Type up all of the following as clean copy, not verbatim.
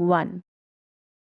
1।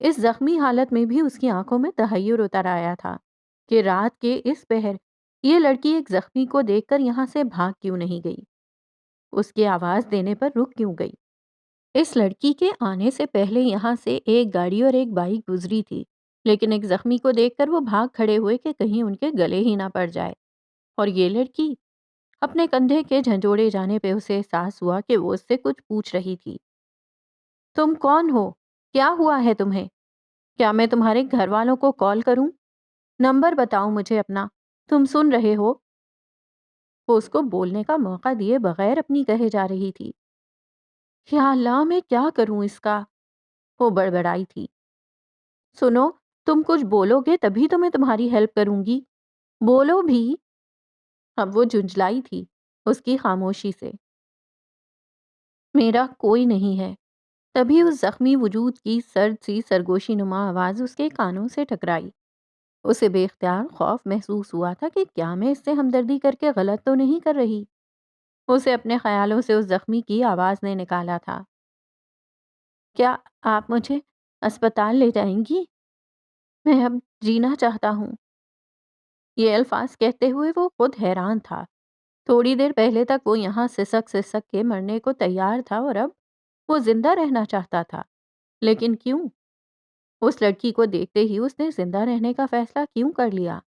اس زخمی حالت میں بھی اس کی آنکھوں میں تحیر اتر آیا تھا کہ رات کے اس پہر یہ لڑکی ایک زخمی کو دیکھ کر یہاں سے بھاگ کیوں نہیں گئی، اس کی آواز دینے پر رک کیوں گئی۔ اس لڑکی کے آنے سے پہلے یہاں سے ایک گاڑی اور ایک بائک گزری تھی، لیکن ایک زخمی کو دیکھ کر وہ بھاگ کھڑے ہوئے کہ کہیں ان کے گلے ہی نہ پڑ جائے۔ اور یہ لڑکی، اپنے کندھے کے جھنجھوڑے جانے پہ اسے احساس ہوا کہ وہ اس سے کچھ پوچھ رہی تھی۔ تم کون ہو؟ کیا ہوا ہے تمہیں؟ کیا میں تمہارے گھر والوں کو کال کروں؟ نمبر بتاؤ مجھے اپنا، تم سن رہے ہو؟ وہ اس کو بولنے کا موقع دیے بغیر اپنی کہے جا رہی تھی۔ یا اللہ، میں کیا کروں اس کا؟ وہ بڑبڑائی تھی۔ سنو، تم کچھ بولو گے تبھی تو میں تمہاری ہیلپ کروں گی، بولو بھی۔ اب وہ جھنجھلائی تھی اس کی خاموشی سے۔ میرا کوئی نہیں ہے۔ تبھی اس زخمی وجود کی سرد سی سرگوشی نما آواز اس کے کانوں سے ٹکرائی۔ اسے بے اختیار خوف محسوس ہوا تھا کہ کیا میں اس سے ہمدردی کر کے غلط تو نہیں کر رہی۔ اسے اپنے خیالوں سے اس زخمی کی آواز نے نکالا تھا۔ کیا آپ مجھے اسپتال لے جائیں گی؟ میں اب جینا چاہتا ہوں۔ یہ الفاظ کہتے ہوئے وہ خود حیران تھا۔ تھوڑی دیر پہلے تک وہ یہاں سسک سسک کے مرنے کو تیار تھا اور اب وہ زندہ رہنا چاہتا تھا۔ لیکن کیوں؟ اس لڑکی کو دیکھتے ہی اس نے زندہ رہنے کا فیصلہ کیوں کر لیا؟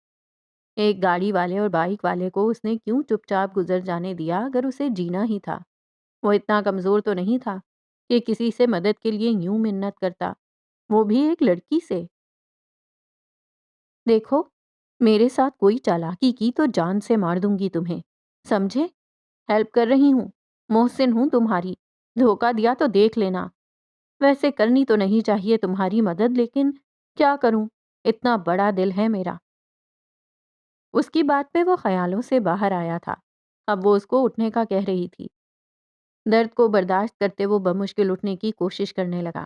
ایک گاڑی والے اور بائک والے کو اس نے کیوں چپ چاپ گزر جانے دیا اگر اسے جینا ہی تھا؟ وہ اتنا کمزور تو نہیں تھا کہ کسی سے مدد کے لیے یوں منت کرتا، وہ بھی ایک لڑکی سے۔ دیکھو، میرے ساتھ کوئی چالاکی کی تو جان سے مار دوں گی تمہیں، سمجھے؟ ہیلپ کر رہی ہوں، محسن ہوں تمہاری، دھوکہ دیا تو دیکھ لینا۔ ویسے کرنی تو نہیں چاہیے تمہاری مدد، لیکن کیا کروں، اتنا بڑا دل ہے میرا۔ اس کی بات پہ وہ خیالوں سے باہر آیا تھا۔ اب وہ اس کو اٹھنے کا کہہ رہی تھی۔ درد کو برداشت کرتے وہ بمشکل اٹھنے کی کوشش کرنے لگا۔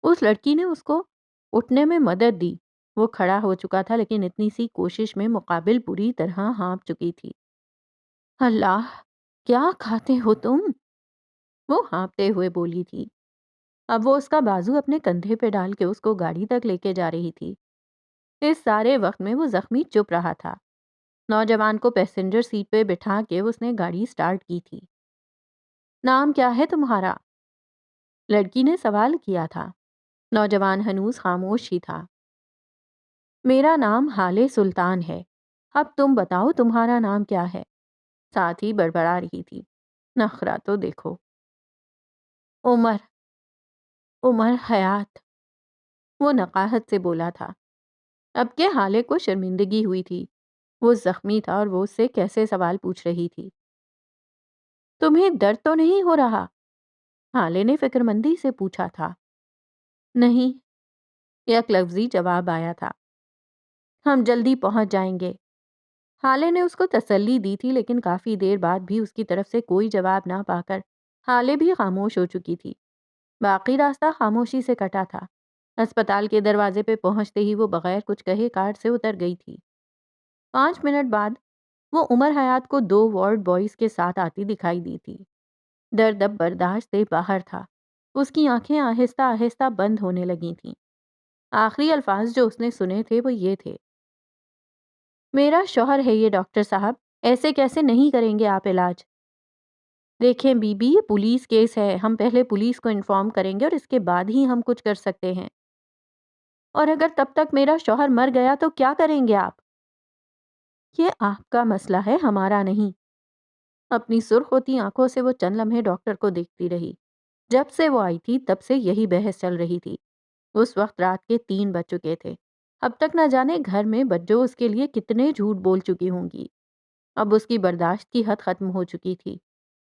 اس لڑکی نے اس کو اٹھنے میں مدد دی۔ وہ کھڑا ہو چکا تھا لیکن اتنی سی کوشش میں مقابل بری طرح ہانپ چکی تھی۔ اللہ، کیا کھاتے ہو تم؟ وہ ہانپتے ہوئے بولی تھی۔ اب وہ اس کا بازو اپنے کندھے پہ ڈال کے اس کو گاڑی تک لے کے جا رہی تھی۔ اس سارے وقت میں وہ زخمی چپ رہا تھا۔ نوجوان کو پیسنجر سیٹ پہ بٹھا کے اس نے گاڑی سٹارٹ کی تھی۔ نام کیا ہے تمہارا؟ لڑکی نے سوال کیا تھا۔ نوجوان ہنوز خاموش ہی تھا۔ میرا نام حالے سلطان ہے، اب تم بتاؤ تمہارا نام کیا ہے؟ ساتھ ہی بڑبڑا رہی تھی۔ نخرہ تو دیکھو۔ عمر حیات، وہ نقاہت سے بولا تھا۔ اب کے حالے کو شرمندگی ہوئی تھی۔ وہ زخمی تھا اور وہ اس سے کیسے سوال پوچھ رہی تھی۔ تمہیں درد تو نہیں ہو رہا؟ حالے نے فکر مندی سے پوچھا تھا۔ نہیں، یک لفظی جواب آیا تھا۔ ہم جلدی پہنچ جائیں گے۔ حالے نے اس کو تسلی دی تھی لیکن کافی دیر بعد بھی اس کی طرف سے کوئی جواب نہ پا کر حالے بھی خاموش ہو چکی تھی۔ باقی راستہ خاموشی سے کٹا تھا۔ اسپتال کے دروازے پہ پہنچتے ہی وہ بغیر کچھ کہے کار سے اتر گئی تھی۔ 5 منٹ بعد وہ عمر حیات کو 2 وارڈ بوائز کے ساتھ آتی دکھائی دی تھی۔ درد اب برداشت سے باہر تھا۔ اس کی آنکھیں آہستہ آہستہ بند ہونے لگی تھیں۔ آخری الفاظ جو اس نے سنے تھے وہ یہ تھے۔ میرا شوہر ہے یہ ڈاکٹر صاحب، ایسے کیسے نہیں کریں گے آپ علاج؟ دیکھیں بی بی، یہ پولیس کیس ہے، ہم پہلے پولیس کو انفارم کریں گے اور اس کے بعد ہی ہم کچھ کر سکتے ہیں۔ اور اگر تب تک میرا شوہر مر گیا تو کیا کریں گے آپ؟ یہ آپ کا مسئلہ ہے، ہمارا نہیں۔ اپنی سرخ ہوتی آنکھوں سے وہ چند لمحے ڈاکٹر کو دیکھتی رہی۔ جب سے وہ آئی تھی تب سے یہی بحث چل رہی تھی۔ اس وقت رات کے 3 بج چکے تھے۔ اب تک نہ جانے گھر میں بچوں اس کے لیے کتنے جھوٹ بول چکی ہوں گی۔ اب اس کی برداشت کی حد ختم ہو چکی تھی۔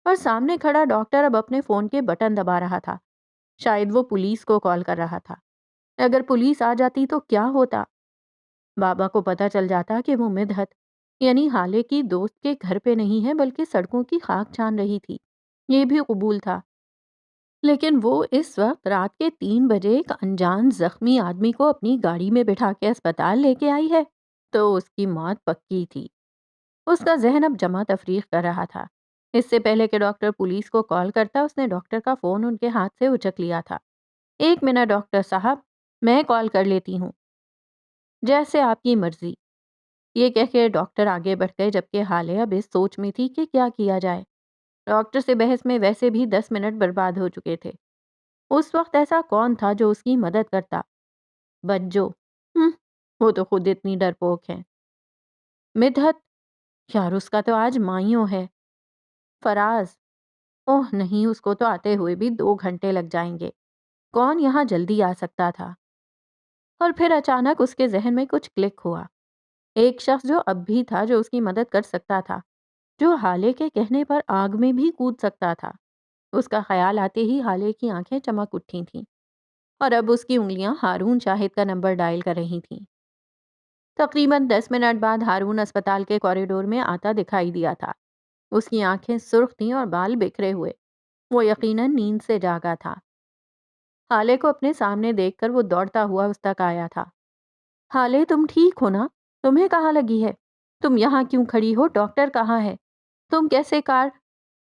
اور سامنے کھڑا ڈاکٹر اب اپنے فون کے بٹن دبا رہا تھا۔ شاید وہ پولیس کو کال کر رہا تھا۔ اگر پولیس آ جاتی تو کیا ہوتا؟ بابا کو پتہ چل جاتا کہ وہ مدحت یعنی حالے کی دوست کے گھر پہ نہیں ہے بلکہ سڑکوں کی خاک چھان رہی تھی۔ یہ بھی قبول تھا۔ لیکن وہ اس وقت رات کے 3 بجے ایک انجان زخمی آدمی کو اپنی گاڑی میں بٹھا کے اسپتال لے کے آئی ہے تو اس کی موت پکی تھی۔ اس کا ذہن اب جمع تفریق کر رہا تھا۔ اس سے پہلے کہ ڈاکٹر پولیس کو کال کرتا اس نے ڈاکٹر کا فون ان کے ہاتھ سے اچک لیا تھا۔ 1 منٹ ڈاکٹر صاحب، میں کال کر لیتی ہوں۔ جیسے آپ کی مرضی، یہ کہہ کے ڈاکٹر آگے بڑھ گئے، جبکہ حالیہ اب اس سوچ میں تھی کہ کیا کیا جائے۔ ڈاکٹر سے بحث میں ویسے بھی 10 منٹ برباد ہو چکے تھے۔ اس وقت ایسا کون تھا جو اس کی مدد کرتا؟ بجو، وہ تو خود اتنی ڈرپوک ہیں۔ مدحت، یار اس کا تو آج مائیوں ہے۔ فراز، اوہ نہیں، اس کو تو آتے ہوئے بھی 2 گھنٹے لگ جائیں گے۔ کون یہاں جلدی آ سکتا تھا؟ اور پھر اچانک اس کے ذہن میں کچھ کلک ہوا۔ ایک شخص جو اب بھی تھا، جو اس کی مدد کر سکتا تھا، جو حالے کے کہنے پر آگ میں بھی کود سکتا تھا۔ اس کا خیال آتے ہی حالے کی آنکھیں چمک اٹھی تھیں، اور اب اس کی انگلیاں ہارون شاہد کا نمبر ڈائل کر رہی تھیں۔ تقریباً 10 منٹ بعد ہارون اسپتال کے کوریڈور میں آتا دکھائی دیا تھا۔ اس کی آنکھیں سرخ تھیں اور بال بکھرے ہوئے۔ وہ یقیناً نیند سے جاگا تھا۔ حالے کو اپنے سامنے دیکھ کر وہ دوڑتا ہوا اس تک آیا تھا۔ حالے، تم ٹھیک ہو نا؟ تمہیں کہاں لگی ہے؟ تم یہاں کیوں کھڑی ہو؟ ڈاکٹر کہاں ہے؟ تم کیسے کار؟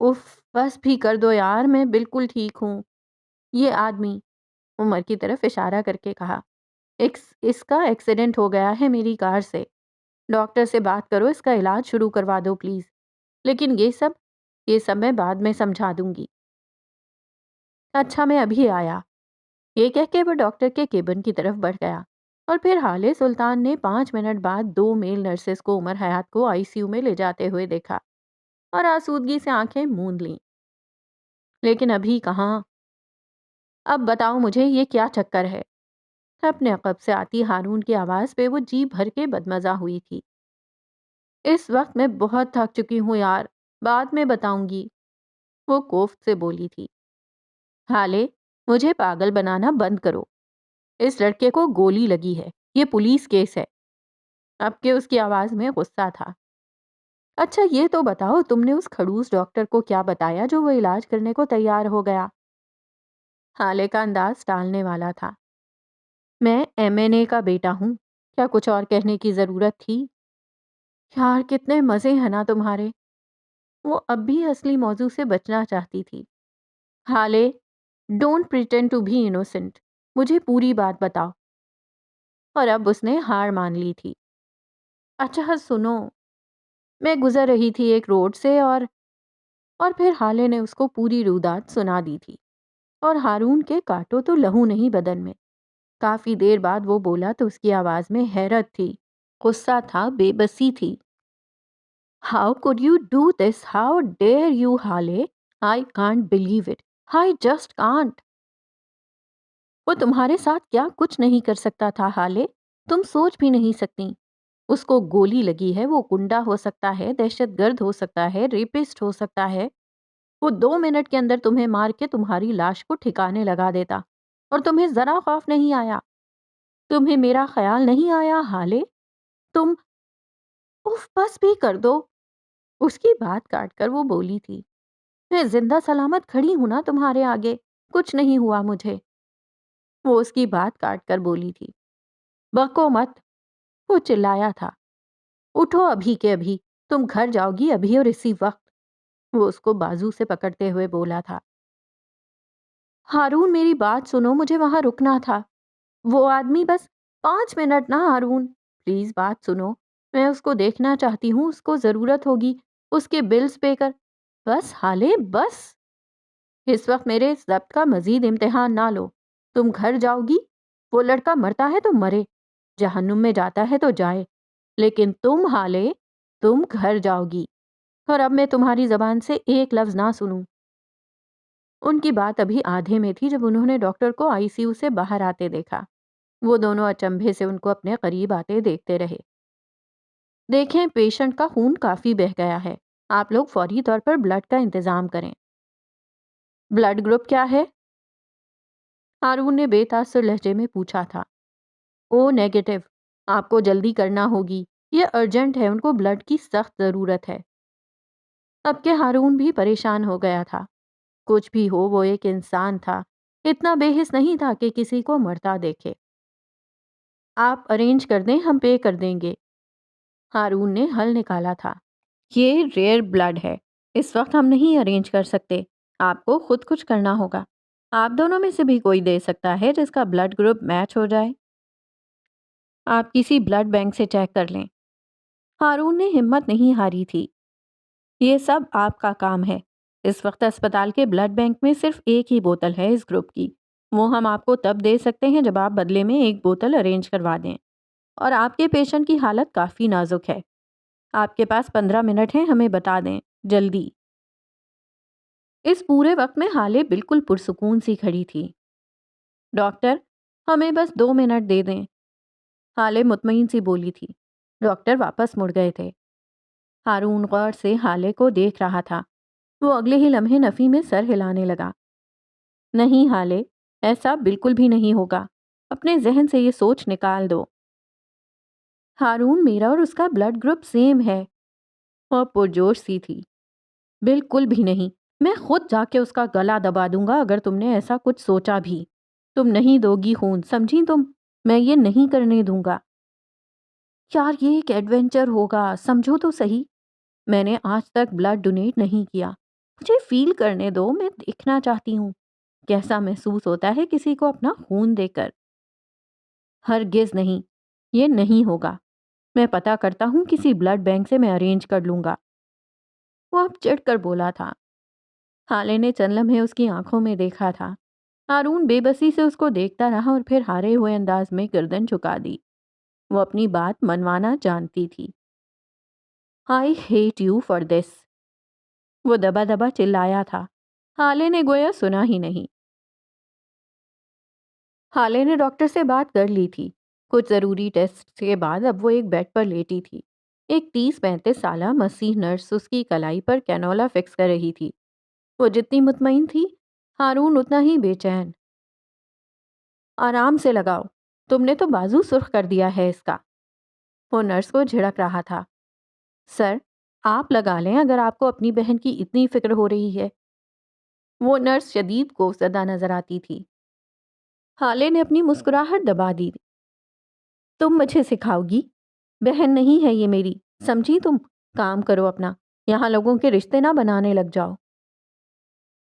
اف، بس بھی کر دو یار، میں بالکل ٹھیک ہوں۔ یہ آدمی، عمر کی طرف اشارہ کر کے کہا، اس کا ایکسیڈنٹ ہو گیا ہے میری کار سے۔ ڈاکٹر سے بات کرو، اس کا علاج شروع کروا دو پلیز۔ لیکن یہ سب میں بعد میں سمجھا دوں گی۔ اچھا، میں ابھی آیا۔ یہ کہہ کے وہ ڈاکٹر کے کیبن کی طرف بڑھ گیا، اور پھر حالے سلطان نے 5 منٹ بعد 2 میل نرسز کو عمر حیات کو ICU میں لے جاتے ہوئے دیکھا اور آسودگی سے آنکھیں موند لیں۔ لیکن ابھی کہاں؟ اب بتاؤ مجھے، یہ کیا چکر ہے؟ اپنے عقب سے آتی ہارون کی آواز پہ وہ جی بھر کے بدمزہ ہوئی تھی۔ اس وقت میں بہت تھک چکی ہوں یار، بعد میں بتاؤں گی، وہ کوفت سے بولی تھی۔ حالے، مجھے پاگل بنانا بند کرو۔ اس لڑکے کو گولی لگی ہے، یہ پولیس کیس ہے۔ اب کہ اس کی آواز میں غصہ تھا۔ اچھا یہ تو بتاؤ، تم نے اس کھڑوس ڈاکٹر کو کیا بتایا جو وہ علاج کرنے کو تیار ہو گیا؟ حالے کا انداز ٹالنے والا تھا۔ میں MNA کا بیٹا ہوں، کیا کچھ اور کہنے کی ضرورت تھی؟ یار کتنے مزے ہیں نا تمہارے۔ وہ اب بھی اصلی موضوع سے بچنا چاہتی تھی۔ حالے، don't pretend to be innocent, مجھے پوری بات بتاؤ۔ اور اب اس نے ہار مان لی تھی۔ اچھا سنو، میں گزر رہی تھی ایک روڈ سے اور پھر حالے نے اس کو پوری رودات سنا دی تھی، اور ہارون کے کاٹو تو لہو نہیں بدن میں۔ کافی دیر بعد وہ بولا تو اس کی آواز میں حیرت تھی، غصہ تھا، بے بسی تھی۔ How could you do this? How dare you, حالے؟ I can't believe it. I just can't. وہ تمہارے ساتھ کیا کچھ نہیں کر سکتا تھا حالے، تم سوچ بھی نہیں سکتی۔ اس کو گولی لگی ہے، وہ گنڈا ہو سکتا ہے، دہشت گرد ہو سکتا ہے، ریپسٹ ہو سکتا ہے۔ وہ 2 منٹ کے اندر تمہیں مار کے تمہاری لاش کو ٹھکانے لگا دیتا، اور تمہیں ذرا خوف نہیں آیا؟ تمہیں میرا خیال نہیں آیا حالے؟ تم اف، بس بھی کر دو۔ اس کی بات کاٹ کر وہ بولی تھی، میں زندہ سلامت کھڑی ہوں نا تمہارے آگے، کچھ نہیں ہوا مجھے۔ وہ اس کی بات کاٹ کر بولی تھی، بکو مت، وہ چلایا تھا۔ اٹھو ابھی کے ابھی، تم گھر جاؤ گی ابھی اور اسی وقت، وہ اس کو بازو سے پکڑتے ہوئے بولا تھا۔ ہارون میری بات سنو، مجھے وہاں رکنا تھا۔ وہ آدمی، بس 5 منٹ نا ہارون، پلیز بات سنو، میں اس کو دیکھنا چاہتی ہوں، اس کو ضرورت ہوگی، اس کے بلز پے کر۔ بس حالے بس، اس وقت میرے ضبط کا مزید امتحان نہ لو۔ تم گھر جاؤ گی، وہ لڑکا مرتا ہے تو مرے، جہنم میں جاتا ہے تو جائے، لیکن تم حالے، تم گھر جاؤ گی، اور اب میں تمہاری زبان سے ایک لفظ نہ سنوں۔ ان کی بات ابھی آدھے میں تھی جب انہوں نے ڈاکٹر کو ICU سے باہر آتے دیکھا۔ وہ دونوں اچنبھے سے ان کو اپنے قریب آتے دیکھتے رہے۔ دیکھیں، پیشنٹ کا خون کافی بہہ گیا ہے، آپ لوگ فوری طور پر بلڈ کا انتظام کریں۔ بلڈ گروپ کیا ہے؟ ہارون نے بے تاثر لہجے میں پوچھا تھا۔ او نیگیٹو، آپ کو جلدی کرنا ہوگی، یہ ارجنٹ ہے، ان کو بلڈ کی سخت ضرورت ہے۔ اب کہ ہارون بھی پریشان ہو گیا تھا۔ کچھ بھی ہو، وہ ایک انسان تھا، اتنا بے حس نہیں تھا کہ کسی کو مرتا دیکھے۔ آپ ارینج کر دیں، ہم پے کر دیں گے۔ ہارون نے حل نکالا تھا۔ یہ ریئر بلڈ ہے، اس وقت ہم نہیں ارینج کر سکتے، آپ کو خود کچھ کرنا ہوگا۔ آپ دونوں میں سے بھی کوئی دے سکتا ہے جس کا بلڈ گروپ میچ ہو جائے۔ آپ کسی بلڈ بینک سے چیک کر لیں۔ ہارون نے ہمت نہیں ہاری تھی۔ یہ سب آپ کا کام ہے۔ اس وقت اسپتال کے بلڈ بینک میں صرف ایک ہی بوتل ہے اس گروپ کی، وہ ہم آپ کو تب دے سکتے ہیں جب آپ بدلے میں ایک بوتل ارینج کروا دیں، اور آپ کے پیشنٹ کی حالت کافی نازک ہے۔ آپ کے پاس 15 منٹ ہیں، ہمیں بتا دیں جلدی۔ اس پورے وقت میں ہالے بالکل پرسکون سی کھڑی تھی۔ ڈاکٹر، ہمیں بس 2 منٹ دے دیں، ہالے مطمئن سی بولی تھی۔ ڈاکٹر واپس مڑ گئے تھے۔ ہارون غور سے ہالے کو دیکھ رہا تھا۔ وہ اگلے ہی لمحے نفی میں سر ہلانے لگا۔ نہیں ہالے، ایسا بالکل بھی نہیں ہوگا، اپنے ذہن سے یہ سوچ نکال دو۔ ہارون، میرا اور اس کا بلڈ گروپ سیم ہے۔ وہ پرجوش سی تھی۔ بالکل بھی نہیں، میں خود جا کے اس کا گلا دبا دوں گا اگر تم نے ایسا کچھ سوچا بھی۔ تم نہیں دو گی خون، سمجھی تم؟ میں یہ نہیں کرنے دوں گا۔ یار یہ ایک ایڈونچر ہوگا، سمجھو تو صحیح۔ میں نے آج تک بلڈ ڈونیٹ نہیں کیا، مجھے فیل کرنے دو، میں دیکھنا چاہتی ہوں کیسا محسوس ہوتا ہے کسی کو اپنا خون دے کر۔ ہرگز نہیں، یہ نہیں ہوگا۔ میں پتہ کرتا ہوں، کسی بلڈ بینک سے میں ارینج کر لوں گا۔ وہ اب چڑھ کر بولا تھا۔ ہالے نے چند لمحے اس کی آنکھوں میں دیکھا تھا۔ ہارون بے بسی سے اس کو دیکھتا رہا اور پھر ہارے ہوئے انداز میں گردن جھکا دی۔ وہ اپنی بات منوانا جانتی تھی۔ I hate you for this، وہ دبا دبا چلایا تھا۔ ہالے نے گویا سنا ہی نہیں۔ ہالے نے ڈاکٹر سے بات کر لی تھی۔ کچھ ضروری ٹیسٹ کے بعد اب وہ ایک بیڈ پر لیٹی تھی۔ ایک 30-35 سالہ مسیح نرس اس کی کلائی پر کینولا فکس کر رہی تھی۔ وہ جتنی مطمئن تھی، ہارون اتنا ہی بے چین۔ آرام سے لگاؤ، تم نے تو بازو سرخ کر دیا ہے اس کا۔ وہ نرس کو جھڑک رہا تھا۔ سر، آپ لگا لیں اگر آپ کو اپنی بہن کی اتنی فکر ہو رہی ہے۔ وہ نرس شدید خوفزدہ نظر آتی تھی۔ ہالے نے اپنی مسکراہٹ دبا دی۔ تم مجھے سکھاؤ گی؟ بہن نہیں ہے یہ میری، سمجھی تم؟ کام کرو اپنا، یہاں لوگوں کے رشتے نہ بنانے لگ جاؤ۔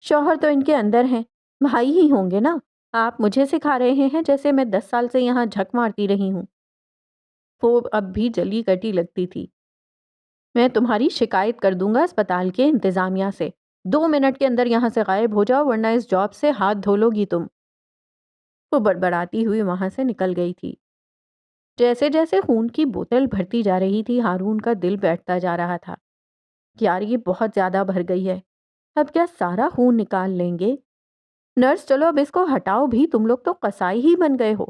شوہر تو ان کے اندر ہیں، بھائی ہی ہوں گے نا۔ آپ مجھے سکھا رہے ہیں جیسے میں 10 سال سے یہاں جھک مارتی رہی ہوں۔ وہ اب بھی جلی کٹی لگتی تھی۔ میں تمہاری شکایت کر دوں گا اسپتال کے انتظامیہ سے۔ 2 منٹ کے اندر یہاں سے غائب ہو جاؤ ورنہ اس جاب سے ہاتھ دھو لو گی تم۔ وہ بڑبڑاتی ہوئی وہاں سے نکل گئی تھی۔ جیسے جیسے خون کی بوتل بھرتی جا رہی تھی، ہارون کا دل بیٹھتا جا رہا تھا۔ یار یہ بہت زیادہ بھر گئی ہے، اب کیا سارا خون نکال لیں گے؟ نرس چلو اب اس کو ہٹاؤ بھی، تم لوگ تو قصائی ہی بن گئے ہو۔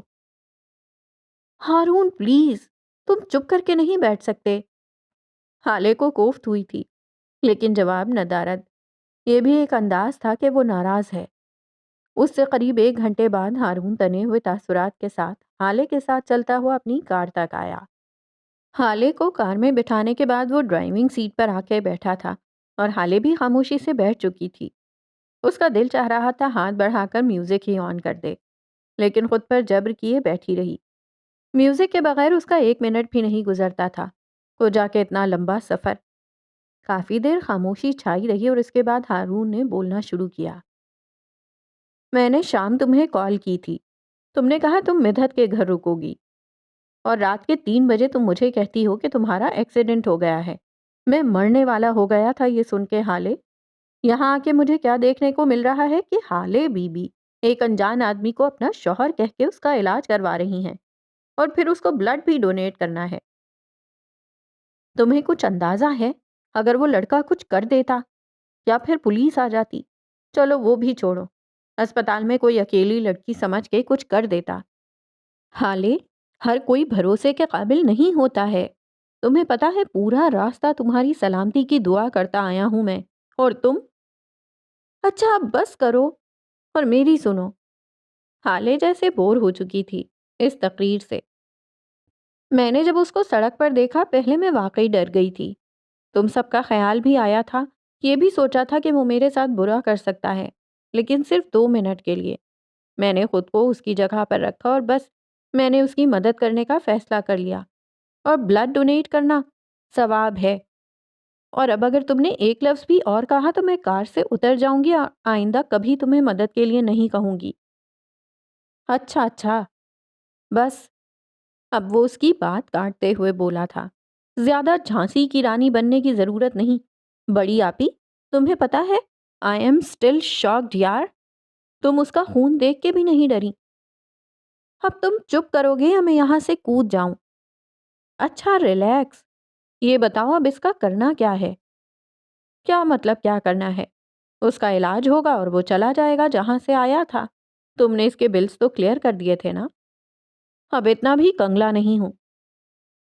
ہارون پلیز، تم چپ کر کے نہیں بیٹھ سکتے۔ ہالے کو کوفت ہوئی تھی، لیکن جواب ندارد۔ یہ بھی ایک انداز تھا کہ وہ ناراض ہے۔ اس سے قریب 1 گھنٹے بعد ہارون تنے ہوئے تاثرات کے ساتھ ہالے کے ساتھ چلتا ہوا اپنی کار تک آیا۔ ہالے کو کار میں بٹھانے کے بعد وہ ڈرائیونگ سیٹ پر آ کے بیٹھا تھا اور ہالے بھی خاموشی سے بیٹھ چکی تھی۔ اس کا دل چاہ رہا تھا ہاتھ بڑھا کر میوزک ہی آن کر دے، لیکن خود پر جبر کیے بیٹھی رہی۔ میوزک کے بغیر اس کا 1 منٹ بھی نہیں گزرتا تھا، وہ جا کے اتنا لمبا سفر۔ کافی دیر خاموشی چھائی رہی اور اس کے بعد ہارون نے بولنا شروع کیا۔ میں نے شام تمہیں کال کی تھی، تم نے کہا تم مدحت کے گھر رکو گی، اور رات کے 3 بجے تم مجھے کہتی ہو کہ تمہارا ایکسیڈنٹ ہو گیا ہے۔ میں مرنے والا ہو گیا تھا یہ سن کے ہالے۔ یہاں آ کے مجھے کیا دیکھنے کو مل رہا ہے کہ ہالے بی بی ایک انجان آدمی کو اپنا شوہر کہہ کے اس کا علاج کروا رہی ہیں، اور پھر اس کو بلڈ بھی ڈونیٹ کرنا ہے۔ تمہیں کچھ اندازہ ہے اگر وہ لڑکا کچھ کر دیتا یا پھر پولیس آ جاتی؟ چلو وہ بھی چھوڑو، اسپتال میں کوئی اکیلی لڑکی سمجھ کے کچھ کر دیتا۔ ہالے، ہر کوئی بھروسے کے قابل نہیں ہوتا ہے۔ تمہیں پتا ہے پورا راستہ تمہاری سلامتی کی دعا کرتا آیا ہوں میں، اور تم؟ اچھا اب بس کرو اور میری سنو۔ ہالے جیسے بور ہو چکی تھی اس تقریر سے۔ میں نے جب اس کو سڑک پر دیکھا پہلے میں واقعی ڈر گئی تھی۔ تم سب کا خیال بھی آیا تھا، یہ بھی سوچا تھا کہ وہ میرے ساتھ برا کر سکتا ہے، لیکن صرف 2 منٹ کے لیے۔ میں نے خود کو اس کی جگہ پر رکھا اور بس میں نے اس کی مدد کرنے کا فیصلہ کر لیا۔ اور بلڈ ڈونیٹ کرنا ثواب ہے۔ اور اب اگر تم نے ایک لفظ بھی اور کہا تو میں کار سے اتر جاؤں گی، آئندہ کبھی تمہیں مدد کے لیے نہیں کہوں گی۔ اچھا اچھا، بس۔ اب وہ اس کی بات کاٹتے ہوئے بولا تھا، زیادہ جھانسی کی رانی بننے کی ضرورت نہیں۔ بڑی آپی، تمہیں پتا ہے آئی ایم اسٹل شاکڈ یار، تم اس کا خون دیکھ کے بھی نہیں ڈری۔ اب تم چپ کرو گے یا میں یہاں سے کود جاؤں؟ اچھا ریلیکس، یہ بتاؤ اب اس کا کرنا کیا ہے؟ کیا مطلب کیا کرنا ہے؟ اس کا علاج ہوگا اور وہ چلا جائے گا جہاں سے آیا تھا۔ تم نے اس کے بلز تو کلیئر کر دیے تھے نا؟ اب اتنا بھی کنگلا نہیں ہوں۔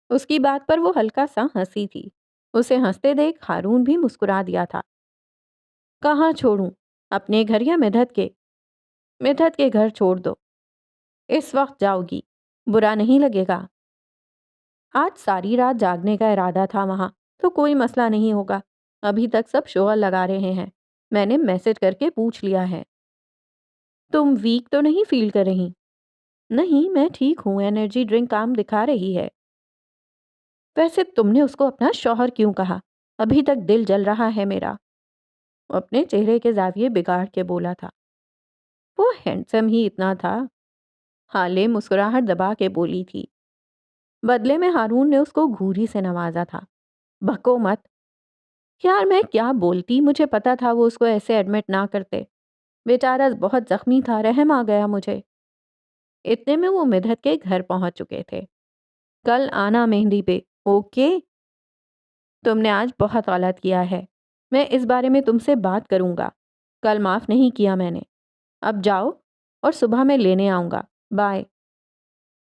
اس کی بات پر وہ ہلکا سا ہنسی تھی۔ اسے ہنستے دیکھ ہارون بھی مسکرا دیا تھا۔ کہاں چھوڑوں؟ اپنے گھر یا مدحت کے؟ مدحت کے گھر چھوڑ دو۔ اس وقت جاؤ گی؟ برا نہیں لگے گا؟ آج ساری رات جاگنے کا ارادہ تھا وہاں، تو کوئی مسئلہ نہیں ہوگا۔ ابھی تک سب شغل لگا رہے ہیں، میں نے میسج کر کے پوچھ لیا ہے۔ تم ویک تو نہیں فیل کر رہی؟ نہیں، میں ٹھیک ہوں، انرجی ڈرنک کام دکھا رہی ہے۔ ویسے تم نے اس کو اپنا شوہر کیوں کہا؟ ابھی تک دل جل رہا ہے میرا۔ وہ اپنے چہرے کے زاویے بگاڑ کے بولا تھا۔ وہ ہینڈسم ہی اتنا تھا۔ حالے مسکراہٹ دبا کے بولی تھی۔ بدلے میں ہارون نے اس کو گھوری سے نوازا تھا۔ بھکو مت۔ یار میں کیا بولتی، مجھے پتا تھا وہ اس کو ایسے ایڈمٹ نہ کرتے۔ بیچارہ بہت زخمی تھا، رحم آ گیا مجھے۔ اتنے میں وہ مدحت کے گھر پہنچ چکے تھے۔ کل آنا مہندی پہ، اوکے؟ تم نے آج بہت غلط کیا ہے، میں اس بارے میں تم سے بات کروں گا۔ کل معاف نہیں کیا میں نے۔ اب جاؤ اور صبح میں لینے آؤں گا، بائے۔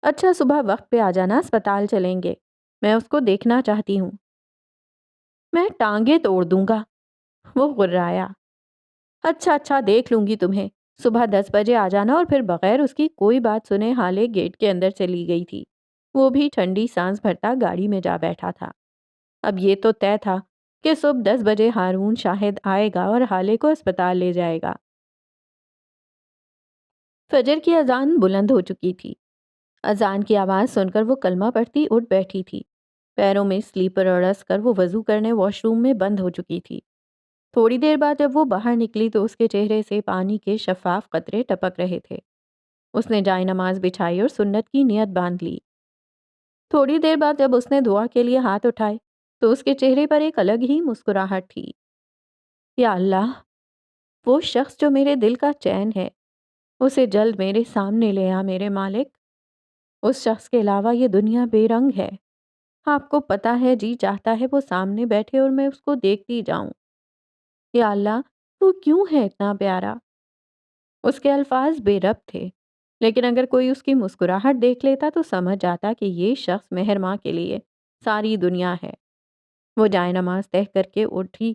اچھا صبح وقت پہ آ جانا، اسپتال چلیں گے، میں اس کو دیکھنا چاہتی ہوں۔ میں ٹانگیں توڑ دوں گا، وہ غرایا۔ اچھا اچھا، دیکھ لوں گی تمہیں۔ صبح 10 بجے آ جانا، اور پھر بغیر اس کی کوئی بات سنے حالے گیٹ کے اندر چلی گئی تھی۔ وہ بھی ٹھنڈی سانس بھرتا گاڑی میں جا بیٹھا تھا۔ اب یہ تو طے تھا کہ صبح 10 بجے ہارون شاہد آئے گا اور حالے کو اسپتال لے جائے گا۔ فجر کی اذان بلند ہو چکی تھی۔ اذان کی آواز سن کر وہ کلمہ پڑھتی اٹھ بیٹھی تھی۔ پیروں میں سلیپر اڑس کر وہ وضو کرنے واش روم میں بند ہو چکی تھی۔ تھوڑی دیر بعد جب وہ باہر نکلی تو اس کے چہرے سے پانی کے شفاف قطرے ٹپک رہے تھے۔ اس نے جائے نماز بچھائی اور سنت کی نیت باندھ لی۔ تھوڑی دیر بعد جب اس نے دعا کے لیے ہاتھ اٹھائے تو اس کے چہرے پر ایک الگ ہی مسکراہٹ تھی۔ یا اللہ، وہ شخص جو میرے دل کا چین ہے، اسے جلد میرے سامنے لے آ میرے مالک۔ اس شخص کے علاوہ یہ دنیا بے رنگ ہے۔ آپ کو پتا ہے جی چاہتا ہے وہ سامنے بیٹھے اور میں اس کو دیکھتی جاؤں۔ یا اللہ، وہ کیوں ہے اتنا پیارا؟ اس کے الفاظ بے ربط تھے، لیکن اگر کوئی اس کی مسکراہٹ دیکھ لیتا تو سمجھ جاتا کہ یہ شخص مہر ماں کے لیے ساری دنیا ہے۔ وہ جائے نماز طے کر کے اٹھی،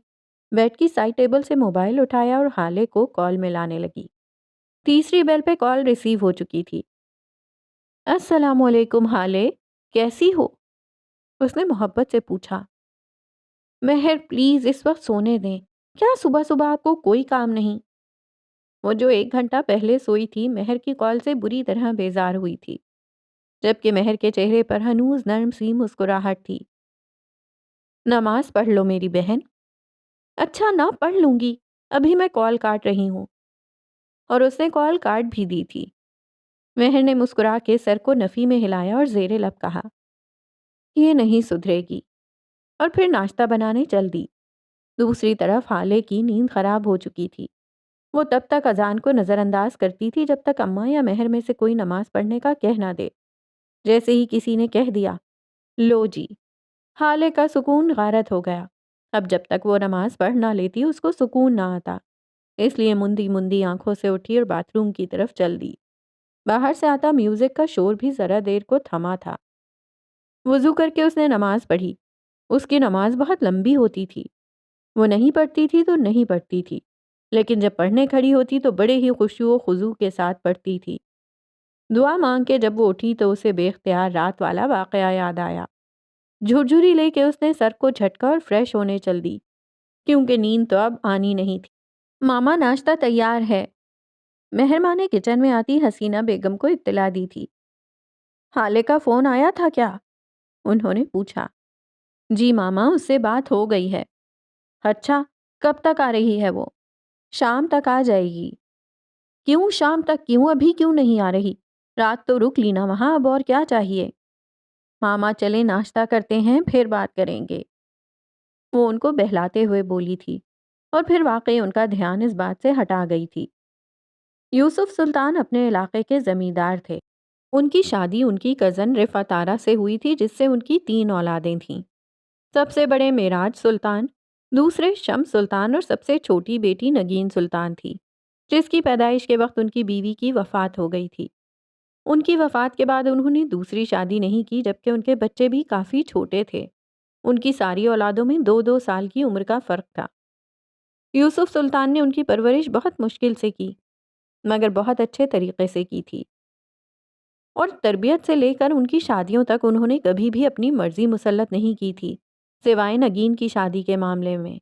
بیڈ کی سائڈ ٹیبل سے موبائل اٹھایا اور حالے کو کال میں لانے لگی۔ تیسری بیل پہ کال ریسیو ہو چکی تھی۔ السلام علیکم حالے، کیسی ہو؟ اس نے محبت سے پوچھا۔ مہر پلیز اس وقت سونے دیں، کیا صبح صبح آپ کو کوئی کام نہیں؟ وہ جو 1 گھنٹہ پہلے سوئی تھی مہر کی کال سے بری طرح بیزار ہوئی تھی، جبکہ مہر کے چہرے پر ہنوز نرم سی مسکراہٹ تھی۔ نماز پڑھ لو میری بہن۔ اچھا نہ پڑھ لوں گی، ابھی میں کال کاٹ رہی ہوں۔ اور اس نے کال کاٹ بھی دی تھی۔ مہر نے مسکرا کے سر کو نفی میں ہلایا اور زیر لب کہا، یہ نہیں سدھرے گی، اور پھر ناشتہ بنانے چل دی۔ دوسری طرف حالے کی نیند خراب ہو چکی تھی۔ وہ تب تک اذان کو نظر انداز کرتی تھی جب تک اماں یا مہر میں سے کوئی نماز پڑھنے کا کہہ نہ دے۔ جیسے ہی کسی نے کہہ دیا، لو جی، حالے کا سکون غارت ہو گیا۔ اب جب تک وہ نماز پڑھ نہ لیتی اس کو سکون نہ آتا، اس لیے مندی مندی آنکھوں سے اٹھی اور باتھ روم کی طرف چل دی۔ باہر سے آتا میوزک کا شور بھی ذرا دیر کو تھما تھا۔ وضو کر کے اس نے نماز پڑھی۔ اس کی نماز بہت لمبی ہوتی تھی۔ وہ نہیں پڑھتی تھی تو نہیں پڑھتی تھی، لیکن جب پڑھنے کھڑی ہوتی تو بڑے ہی خشوع و خضوع کے ساتھ پڑھتی تھی۔ دعا مانگ کے جب وہ اٹھی تو اسے بے اختیار رات والا واقعہ یاد آیا۔ جھرجھری لے کے اس نے سر کو جھٹکا اور فریش ہونے چل دی، کیونکہ نیند تو اب آنی نہیں تھی۔ ماما ناشتہ تیار ہے، مہر ماں نے کچن میں آتی حسینہ بیگم کو اطلاع دی تھی۔ حالے کا فون آیا تھا کیا؟ انہوں نے پوچھا۔ جی ماما، اس سے بات ہو گئی ہے، اچھا، کب تک آ رہی ہے وہ؟ شام تک آ جائے گی۔ کیوں شام تک؟ کیوں ابھی کیوں نہیں آ رہی؟ رات تو رک لی نا وہاں، اب اور کیا چاہیے؟ ماما چلے ناشتہ کرتے ہیں پھر بات کریں گے، وہ ان کو بہلاتے ہوئے بولی تھی، اور پھر واقعی ان کا دھیان اس بات سے ہٹا گئی تھی۔ یوسف سلطان اپنے علاقے کے زمیندار تھے۔ ان کی شادی ان کی کزن رفعت آرا سے ہوئی تھی، جس سے ان کی 3 اولادیں تھیں۔ سب سے بڑے معراج سلطان، دوسرے شمس سلطان، اور سب سے چھوٹی بیٹی نگین سلطان تھی، جس کی پیدائش کے وقت ان کی بیوی کی وفات ہو گئی تھی۔ ان کی وفات کے بعد انہوں نے دوسری شادی نہیں کی، جبکہ ان کے بچے بھی کافی چھوٹے تھے۔ ان کی ساری اولادوں میں 2-2 سال کی عمر کا فرق تھا۔ یوسف سلطان نے ان کی پرورش بہت مشکل سے کی، مگر بہت اچھے طریقے سے کی تھی، اور تربیت سے لے کر ان کی شادیوں تک انہوں نے کبھی بھی اپنی مرضی مسلط نہیں کی تھی، سوائے نگین کی شادی کے معاملے میں۔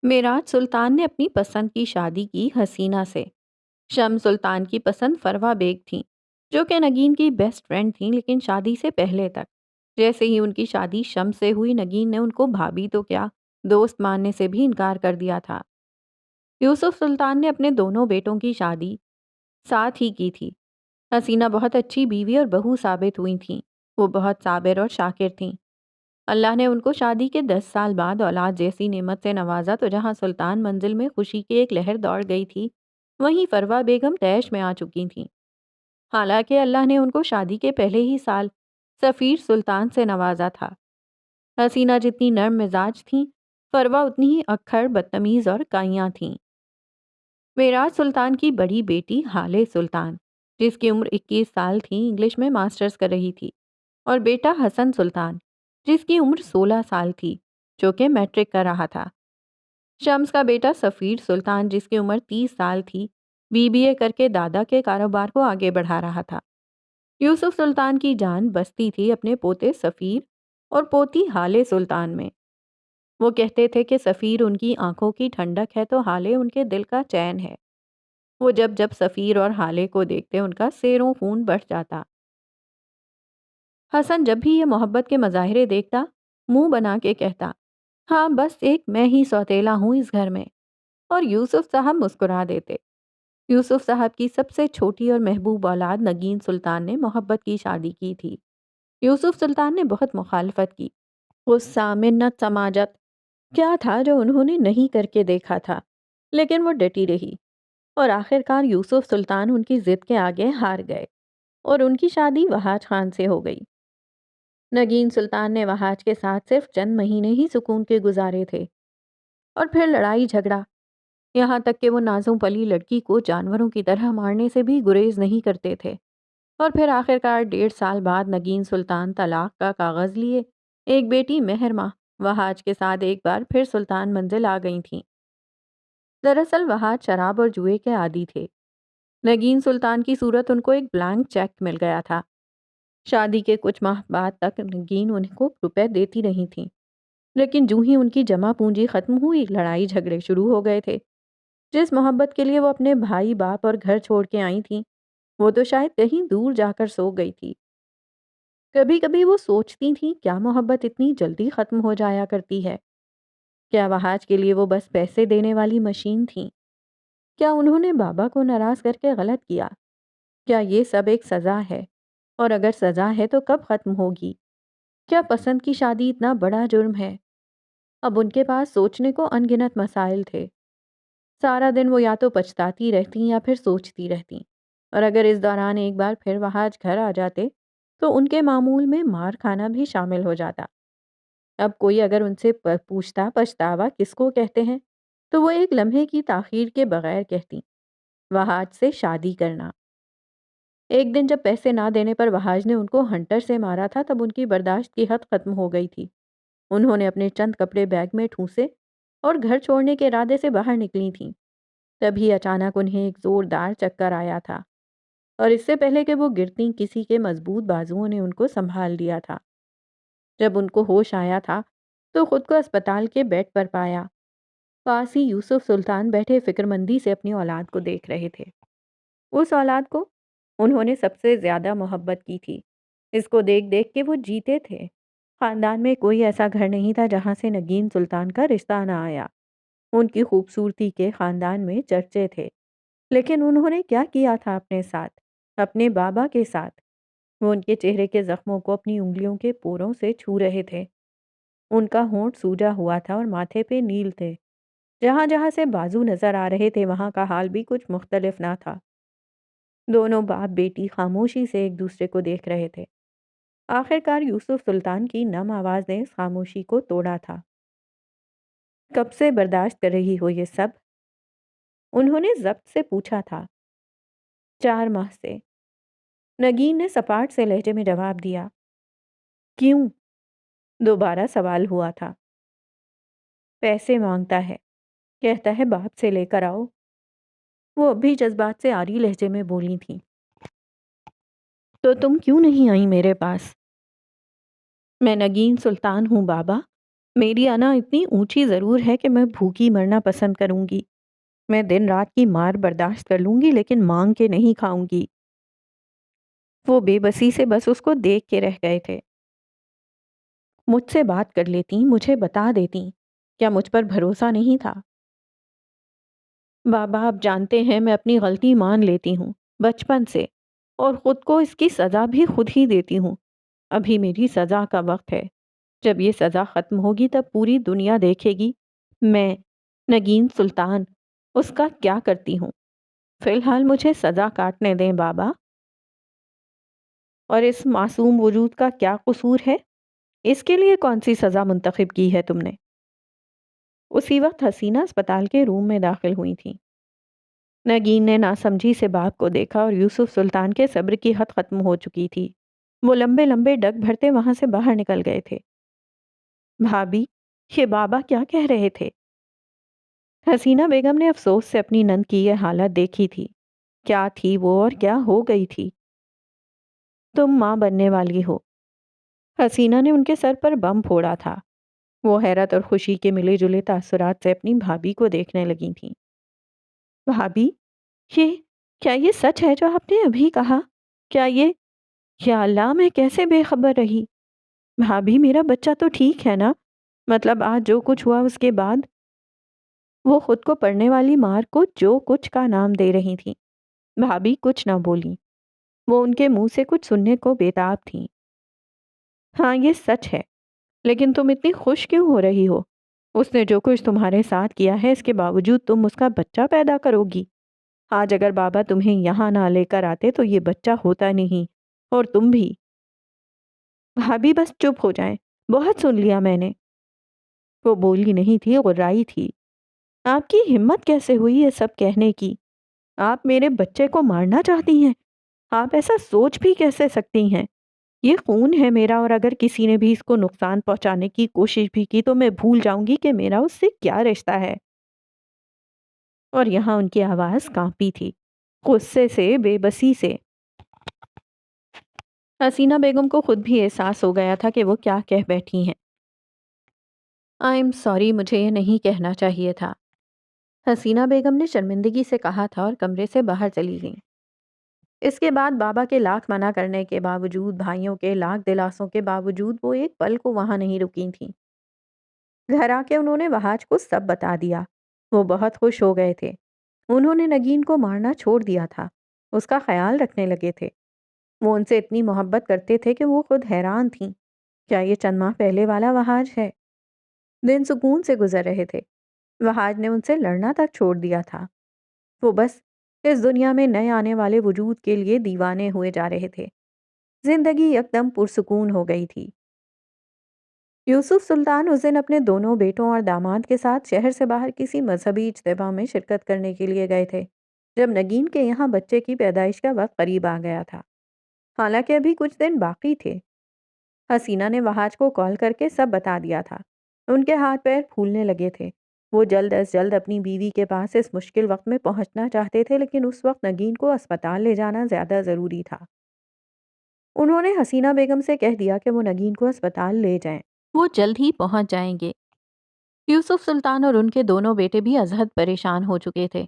معراج سلطان نے اپنی پسند کی شادی کی حسینہ سے۔ شمس سلطان کی پسند فروا بیگ تھیں، جو کہ نگین کی بیسٹ فرینڈ تھیں، لیکن شادی سے پہلے تک۔ جیسے ہی ان کی شادی شمس سے ہوئی، نگین نے ان کو بھابھی تو کیا، دوست ماننے سے بھی انکار کر دیا تھا۔ یوسف سلطان نے اپنے دونوں بیٹوں کی شادی ساتھ ہی کی تھی۔ حسینہ بہت اچھی بیوی اور بہو ثابت ہوئی تھیں۔ وہ بہت صابر اور شاکر تھیں۔ اللہ نے ان کو شادی کے 10 سال بعد اولاد جیسی نعمت سے نوازا، تو جہاں سلطان منزل میں خوشی کی ایک لہر دوڑ گئی تھی، وہیں فروا بیگم طیش میں آ چکی تھیں۔ حالانکہ اللہ نے ان کو شادی کے پہلے ہی سال سفیر سلطان سے نوازا تھا۔ حسینہ جتنی نرم مزاج تھیں، فروا اتنی ہی اکھڑ، بدتمیز اور کائیاں تھیں۔ معراج سلطان کی بڑی بیٹی ہالے سلطان، جس کی عمر 21 سال تھی، انگلش میں ماسٹرز کر رہی تھی، اور بیٹا حسن سلطان، جس کی عمر 16 سال تھی، جو کہ میٹرک کر رہا تھا۔ شمس کا بیٹا سفیر سلطان، جس کی عمر 30 سال تھی، BBA کر کے دادا کے کاروبار کو آگے بڑھا رہا تھا۔ یوسف سلطان کی جان بستی تھی اپنے پوتے سفیر اور پوتی ہالے سلطان میں۔ وہ کہتے تھے کہ سفیر ان کی آنکھوں کی ٹھنڈک ہے، تو ہالے ان کے دل کا چین ہے۔ وہ جب جب سفیر اور ہالے کو دیکھتے، ان کا سیروں خون بڑھ جاتا۔ حسن جب بھی یہ محبت کے مظاہرے دیکھتا، منہ بنا کے کہتا، ہاں بس ایک میں ہی سوتیلا ہوں اس گھر میں، اور یوسف صاحب مسکرا دیتے۔ یوسف صاحب کی سب سے چھوٹی اور محبوب اولاد نگین سلطان نے محبت کی شادی کی تھی۔ یوسف سلطان نے بہت مخالفت کی۔ غصہ، منت، سماجت، کیا تھا جو انہوں نے نہیں کر کے دیکھا تھا، لیکن وہ ڈٹی رہی، اور آخر کار یوسف سلطان ان کی ضد کے آگے ہار گئے، اور ان کی شادی وہاج خان سے ہو گئی۔ نگین سلطان نے وہاج کے ساتھ صرف چند مہینے ہی سکون کے گزارے تھے، اور پھر لڑائی جھگڑا، یہاں تک کہ وہ نازوں پلی لڑکی کو جانوروں کی طرح مارنے سے بھی گریز نہیں کرتے تھے۔ اور پھر آخر کار 1.5 سال بعد نگین سلطان طلاق کا کاغذ لیے ایک بیٹی مہرمہ وہاج کے ساتھ ایک بار پھر سلطان منزل آ گئی تھیں۔ دراصل وہاج شراب اور جوئے کے عادی تھے۔ نگین سلطان کی صورت ان کو ایک بلانک چیک مل گیا تھا۔ شادی کے کچھ ماہ بعد تک نگین ان کو روپے دیتی رہی تھیں، لیکن جو ہی ان کی جمع پونجی ختم ہوئی، لڑائی جھگڑے شروع ہو گئے تھے۔ جس محبت کے لیے وہ اپنے بھائی باپ اور گھر چھوڑ کے آئی تھیں، وہ تو شاید کہیں دور جا کر سو گئی تھی۔ کبھی کبھی وہ سوچتی تھیں، کیا محبت اتنی جلدی ختم ہو جایا کرتی ہے؟ کیا وہاج کے لیے وہ بس پیسے دینے والی مشین تھیں؟ کیا انہوں نے بابا کو ناراض کر کے غلط کیا؟ کیا یہ سب ایک سزا ہے؟ اور اگر سزا ہے تو کب ختم ہوگی؟ کیا پسند کی شادی اتنا بڑا جرم ہے؟ اب ان کے پاس سوچنے کو ان گنت مسائل تھے۔ سارا دن وہ یا تو پچھتاتی رہتی یا پھر سوچتی رہتی، اور اگر اس دوران ایک بار پھر وہاج گھر آ جاتے تو ان کے معمول میں مار کھانا بھی شامل ہو جاتا۔ اب کوئی اگر ان سے پوچھتا پچھتاوا کس کو کہتے ہیں، تو وہ ایک لمحے کی تاخیر کے بغیر کہتی، وہاج سے شادی کرنا۔ ایک دن جب پیسے نہ دینے پر وہاج نے ان کو ہنٹر سے مارا تھا، تب ان کی برداشت کی حد ختم ہو گئی تھی۔ انہوں نے اپنے چند کپڑے بیگ میں ٹھونسے اور گھر چھوڑنے کے ارادے سے باہر نکلی تھیں۔ تبھی اچانک انہیں ایک زوردار چکر آیا تھا، اور اس سے پہلے کہ وہ گرتی، کسی کے مضبوط بازوؤں نے ان کو سنبھال لیا تھا۔ جب ان کو ہوش آیا تھا تو خود کو اسپتال کے بیڈ پر پایا۔ پاس ہی یوسف سلطان بیٹھے فکر مندی سے اپنی اولاد کو دیکھ رہے تھے۔ اس اولاد کو انہوں نے سب سے زیادہ محبت کی تھی۔ اس کو دیکھ دیکھ کے وہ جیتے تھے۔ خاندان میں کوئی ایسا گھر نہیں تھا جہاں سے نگین سلطان کا رشتہ نہ آیا۔ ان کی خوبصورتی کے خاندان میں چرچے تھے، لیکن انہوں نے کیا کیا تھا اپنے ساتھ، اپنے بابا کے ساتھ؟ وہ ان کے چہرے کے زخموں کو اپنی انگلیوں کے پوروں سے چھو رہے تھے۔ ان کا ہونٹ سوجا ہوا تھا اور ماتھے پہ نیل تھے۔ جہاں جہاں سے بازو نظر آ رہے تھے وہاں کا حال بھی کچھ مختلف نہ تھا۔ دونوں باپ بیٹی خاموشی سے ایک دوسرے کو دیکھ رہے تھے۔ آخر کار یوسف سلطان کی نم آواز نے اس خاموشی کو توڑا تھا۔ کب سے برداشت کر رہی ہو یہ سب؟ انہوں نے ضبط سے پوچھا تھا۔ 4 ماہ سے، نگین نے سپاٹ سے لہجے میں جواب دیا۔ کیوں؟ دوبارہ سوال ہوا تھا۔ پیسے مانگتا ہے، کہتا ہے باپ سے لے کر آؤ۔ وہ اب بھی جذبات سے آری لہجے میں بولی تھیں۔ تو تم کیوں نہیں آئی میرے پاس؟ میں نگین سلطان ہوں بابا، میری انا اتنی اونچی ضرور ہے کہ میں بھوکی مرنا پسند کروں گی۔ میں دن رات کی مار برداشت کر لوں گی لیکن مانگ کے نہیں کھاؤں گی۔ وہ بے بسی سے بس اس کو دیکھ کے رہ گئے تھے۔ مجھ سے بات کر لیتی، مجھے بتا دیتی، کیا مجھ پر بھروسہ نہیں تھا؟ بابا آپ جانتے ہیں میں اپنی غلطی مان لیتی ہوں بچپن سے، اور خود کو اس کی سزا بھی خود ہی دیتی ہوں۔ ابھی میری سزا کا وقت ہے۔ جب یہ سزا ختم ہوگی تب پوری دنیا دیکھے گی میں نگین سلطان اس کا کیا کرتی ہوں۔ فی الحال مجھے سزا کاٹنے دیں بابا۔ اور اس معصوم وجود کا کیا قصور ہے؟ اس کے لیے کون سی سزا منتخب کی ہے تم نے؟ اسی وقت حسینہ اسپتال کے روم میں داخل ہوئی تھی۔ نگین نے ناسمجھی سے باپ کو دیکھا اور یوسف سلطان کے صبر کی حد ختم ہو چکی تھی۔ وہ لمبے لمبے ڈگ بھرتے وہاں سے باہر نکل گئے تھے۔ بھابھی، یہ بابا کیا کہہ رہے تھے؟ حسینہ بیگم نے افسوس سے اپنی نند کی یہ حالت دیکھی تھی۔ کیا تھی وہ اور کیا ہو گئی تھی؟ تم ماں بننے والی ہو۔ حسینہ نے ان کے سر پر بم پھوڑا تھا۔ وہ حیرت اور خوشی کے ملے جلے تاثرات سے اپنی بھابھی کو دیکھنے لگی تھیں۔ بھابھی، کیا یہ سچ ہے جو آپ نے ابھی کہا؟ یا اللہ، میں کیسے بے خبر رہی؟ بھابھی، میرا بچہ تو ٹھیک ہے نا؟ مطلب آج جو کچھ ہوا اس کے بعد؟ وہ خود کو پڑھنے والی مار کو جو کچھ کا نام دے رہی تھیں۔ بھابھی کچھ نہ بولی۔ وہ ان کے منہ سے کچھ سننے کو بےتاب تھیں۔ ہاں یہ سچ ہے، لیکن تم اتنی خوش کیوں ہو رہی ہو؟ اس نے جو کچھ تمہارے ساتھ کیا ہے اس کے باوجود تم اس کا بچہ پیدا کرو گی۔ آج اگر بابا تمہیں یہاں نہ لے کر آتے تو یہ بچہ ہوتا نہیں، اور تم بھی۔ بھابھی بس چپ ہو جائیں، بہت سن لیا میں نے۔ وہ بولی نہیں تھی، غرائی تھی۔ آپ کی ہمت کیسے ہوئی یہ سب کہنے کی؟ آپ میرے بچے کو مارنا چاہتی ہیں؟ آپ ایسا سوچ بھی کیسے سکتی ہیں؟ یہ خون ہے میرا، اور اگر کسی نے بھی اس کو نقصان پہنچانے کی کوشش بھی کی تو میں بھول جاؤں گی کہ میرا اس سے کیا رشتہ ہے۔ اور یہاں ان کی آواز کانپی تھی، غصے سے، بے بسی سے۔ حسینہ بیگم کو خود بھی احساس ہو گیا تھا کہ وہ کیا کہہ بیٹھی ہیں۔ آئی ایم سوری، مجھے یہ نہیں کہنا چاہیے تھا، حسینہ بیگم نے شرمندگی سے کہا تھا اور کمرے سے باہر چلی گئیں۔ اس کے بعد بابا کے لاکھ منع کرنے کے باوجود، بھائیوں کے لاکھ دلاسوں کے باوجود وہ ایک پل کو وہاں نہیں رکی تھیں۔ گھر آ کے انہوں نے وہاج کو سب بتا دیا۔ وہ بہت خوش ہو گئے تھے۔ انہوں نے نگین کو مارنا چھوڑ دیا تھا، اس کا خیال رکھنے لگے تھے۔ وہ ان سے اتنی محبت کرتے تھے کہ وہ خود حیران تھیں، کیا یہ چند ماہ پہلے والا وہاج ہے؟ دن سکون سے گزر رہے تھے۔ وہاج نے ان سے لڑنا تک چھوڑ دیا تھا۔ وہ بس اس دنیا میں نئے آنے والے وجود کے لیے دیوانے ہوئے جا رہے تھے۔ زندگی یکدم پرسکون ہو گئی تھی۔ یوسف سلطان اس دن اپنے دونوں بیٹوں اور داماد کے ساتھ شہر سے باہر کسی مذہبی اجتماع میں شرکت کرنے کے لیے گئے تھے، جب نگین کے یہاں بچے کی پیدائش کا وقت قریب آ گیا تھا۔ حالانکہ ابھی کچھ دن باقی تھے۔ حسینہ نے وہاج کو کال کر کے سب بتا دیا تھا۔ ان کے ہاتھ پیر پھولنے لگے تھے۔ وہ جلد از جلد اپنی بیوی کے پاس اس مشکل وقت میں پہنچنا چاہتے تھے، لیکن اس وقت نگین کو اسپتال لے جانا زیادہ ضروری تھا۔ انہوں نے حسینہ بیگم سے کہہ دیا کہ وہ نگین کو اسپتال لے جائیں، وہ جلد ہی پہنچ جائیں گے۔ یوسف سلطان اور ان کے دونوں بیٹے بھی ازحد پریشان ہو چکے تھے،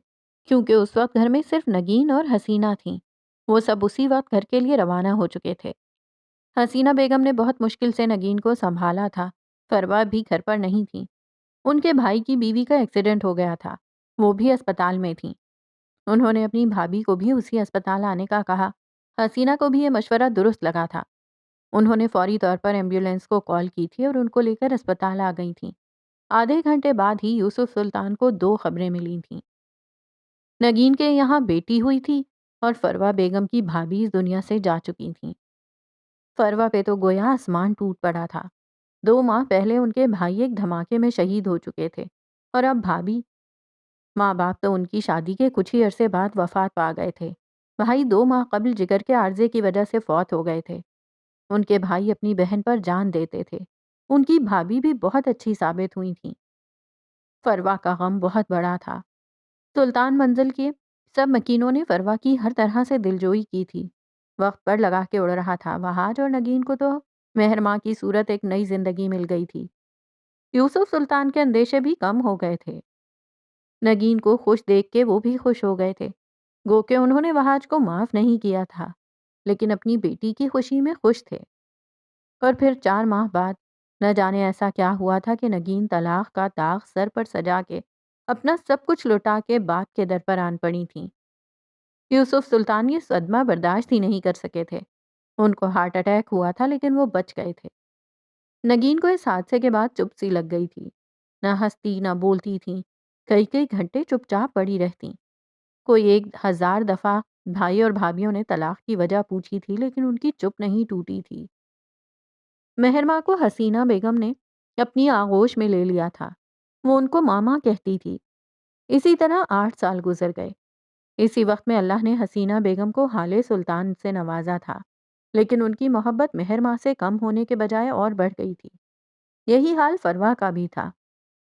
کیونکہ اس وقت گھر میں صرف نگین اور حسینہ تھیں۔ وہ سب اسی وقت گھر کے لیے روانہ ہو چکے تھے۔ حسینہ بیگم نے بہت مشکل سے نگین کو سنبھالا تھا۔ فروا بھی گھر پر نہیں تھی۔ ان کے بھائی کی بیوی کا ایکسیڈنٹ ہو گیا تھا، وہ بھی اسپتال میں تھیں۔ انہوں نے اپنی بھابھی کو بھی اسی اسپتال آنے کا کہا۔ حسینہ کو بھی یہ مشورہ درست لگا تھا۔ انہوں نے فوری طور پر ایمبولینس کو کال کی تھی اور ان کو لے کر اسپتال آ گئی تھیں۔ آدھے گھنٹے بعد ہی یوسف سلطان کو 2 خبریں ملی تھیں۔ نگین کے یہاں بیٹی ہوئی تھی اور فروا بیگم کی بھابھی اس دنیا سے جا چکی تھیں۔ فروا پہ تو گویا آسمان ٹوٹ پڑا تھا۔ 2 ماہ پہلے ان کے بھائی ایک دھماکے میں شہید ہو چکے تھے اور اب بھابھی، ماں باپ تو ان کی شادی کے کچھ ہی عرصے بعد وفات پا گئے تھے۔ بھائی 2 ماہ قبل جگر کے عارضے کی وجہ سے فوت ہو گئے تھے۔ ان کے بھائی اپنی بہن پر جان دیتے تھے۔ ان کی بھابھی بھی بہت اچھی ثابت ہوئی تھیں۔ فروا کا غم بہت بڑا تھا۔ سلطان منزل کے سب مکینوں نے فروا کی ہر طرح سے دلجوئی کی تھی۔ وقت پر لگا کے اڑ رہا تھا۔ وہاج اور نگین کو تو مہر ماں کی صورت ایک نئی زندگی مل گئی تھی۔ یوسف سلطان کے اندیشے بھی کم ہو گئے تھے۔ نگین کو خوش دیکھ کے وہ بھی خوش ہو گئے تھے۔ گو کہ انہوں نے وہاج کو معاف نہیں کیا تھا، لیکن اپنی بیٹی کی خوشی میں خوش تھے۔ اور پھر 4 ماہ بعد نہ جانے ایسا کیا ہوا تھا کہ نگین طلاق کا داغ سر پر سجا کے اپنا سب کچھ لٹا کے باپ کے در پر آن پڑی تھیں۔ یوسف سلطان یہ صدمہ برداشت ہی نہیں کر سکے تھے۔ ان کو ہارٹ اٹیک ہوا تھا لیکن وہ بچ گئے تھے۔ نگین کو اس حادثے کے بعد چپ سی لگ گئی تھی۔ نہ ہنستی نہ بولتی تھیں۔ کئی کئی گھنٹے چپ چاپ پڑی رہتی۔ کوئی 1000 دفعہ بھائی اور بھابھیوں نے طلاق کی وجہ پوچھی تھی لیکن ان کی چپ نہیں ٹوٹی تھی۔ مہرماں کو حسینہ بیگم نے اپنی آغوش میں لے لیا تھا۔ وہ ان کو ماما کہتی تھی۔ اسی طرح 8 سال گزر گئے۔ اسی وقت میں اللہ نے حسینہ بیگم کو حال سلطان سے نوازا تھا، لیکن ان کی محبت مہرماں سے کم ہونے کے بجائے اور بڑھ گئی تھی۔ یہی حال فروا کا بھی تھا۔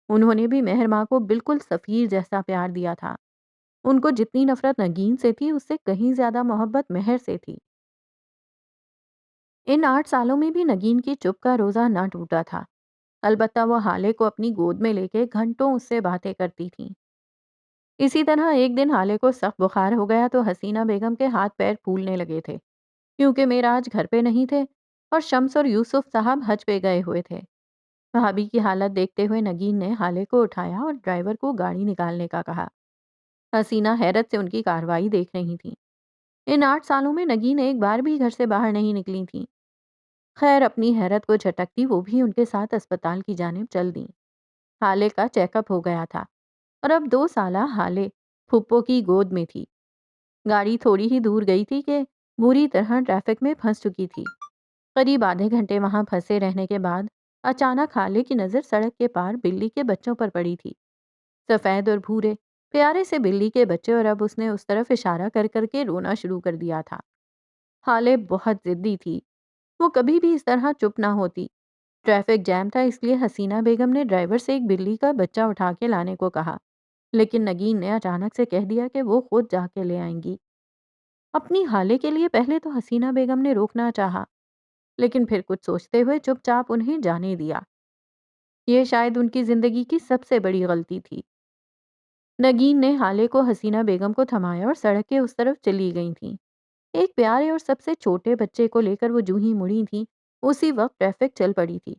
انہوں نے بھی مہرماں کو بالکل سفیر جیسا پیار دیا تھا۔ ان کو جتنی نفرت نگین سے تھی اس سے کہیں زیادہ محبت مہر سے تھی۔ ان 8 سالوں میں بھی نگین کی چپ کا روزہ نہ ٹوٹا تھا۔ البتہ وہ حالے کو اپنی گود میں لے کے گھنٹوں اس سے باتیں کرتی تھیں۔ اسی طرح ایک دن حالے کو سخت بخار ہو گیا تو حسینہ بیگم کے ہاتھ پیر پھولنے لگے تھے، کیونکہ معراج گھر پہ نہیں تھے اور شمس اور یوسف صاحب حج پہ گئے ہوئے تھے۔ بھابھی کی حالت دیکھتے ہوئے نگین نے حالے کو اٹھایا اور ڈرائیور کو گاڑی نکالنے کا کہا۔ حسینہ حیرت سے ان کی کارروائی دیکھ رہی تھیں۔ ان 8 سالوں میں نگین ایک بار بھی گھر سے باہر نہیں نکلی تھیں۔ خیر اپنی حیرت کو جھٹکتی وہ بھی ان کے ساتھ اسپتال کی جانب چل دیں۔ حالے کا چیک اپ ہو گیا تھا اور اب 2 سالہ حالے پھپھو کی گود میں تھی۔ گاڑی تھوڑی ہی دور گئی تھی کہ بری طرح ٹریفک میں پھنس چکی تھی۔ قریب آدھے گھنٹے وہاں پھنسے رہنے کے بعد اچانک حالے کی نظر سڑک کے پار بلی کے بچوں پر پڑی تھی۔ سفید اور بھورے پیارے سے بلی کے بچے، اور اب اس نے اس طرف اشارہ کر کر کے رونا شروع کر دیا تھا۔ حالے بہت ضدی تھی۔ وہ کبھی بھی اس طرح چپ نہ ہوتی۔ ٹریفک جام تھا اس لیے حسینہ بیگم نے ڈرائیور سے ایک بلی کا بچہ اٹھا کے لانے کو کہا، لیکن نگین نے اچانک سے کہہ دیا کہ وہ خود جا کے لے آئیں گی۔ اپنی حالے کے لیے پہلے تو حسینہ بیگم نے روکنا چاہا، لیکن پھر کچھ سوچتے ہوئے چپ چاپ انہیں جانے دیا۔ یہ شاید ان کی زندگی کی سب سے بڑی غلطی تھی۔ نگین نے حالے کو حسینہ بیگم کو تھمایا اور سڑک کے اس طرف چلی گئی تھیں۔ ایک پیارے اور سب سے چھوٹے بچے کو لے کر وہ جو ہی مڑی تھیں، اسی وقت ٹریفک چل پڑی تھی۔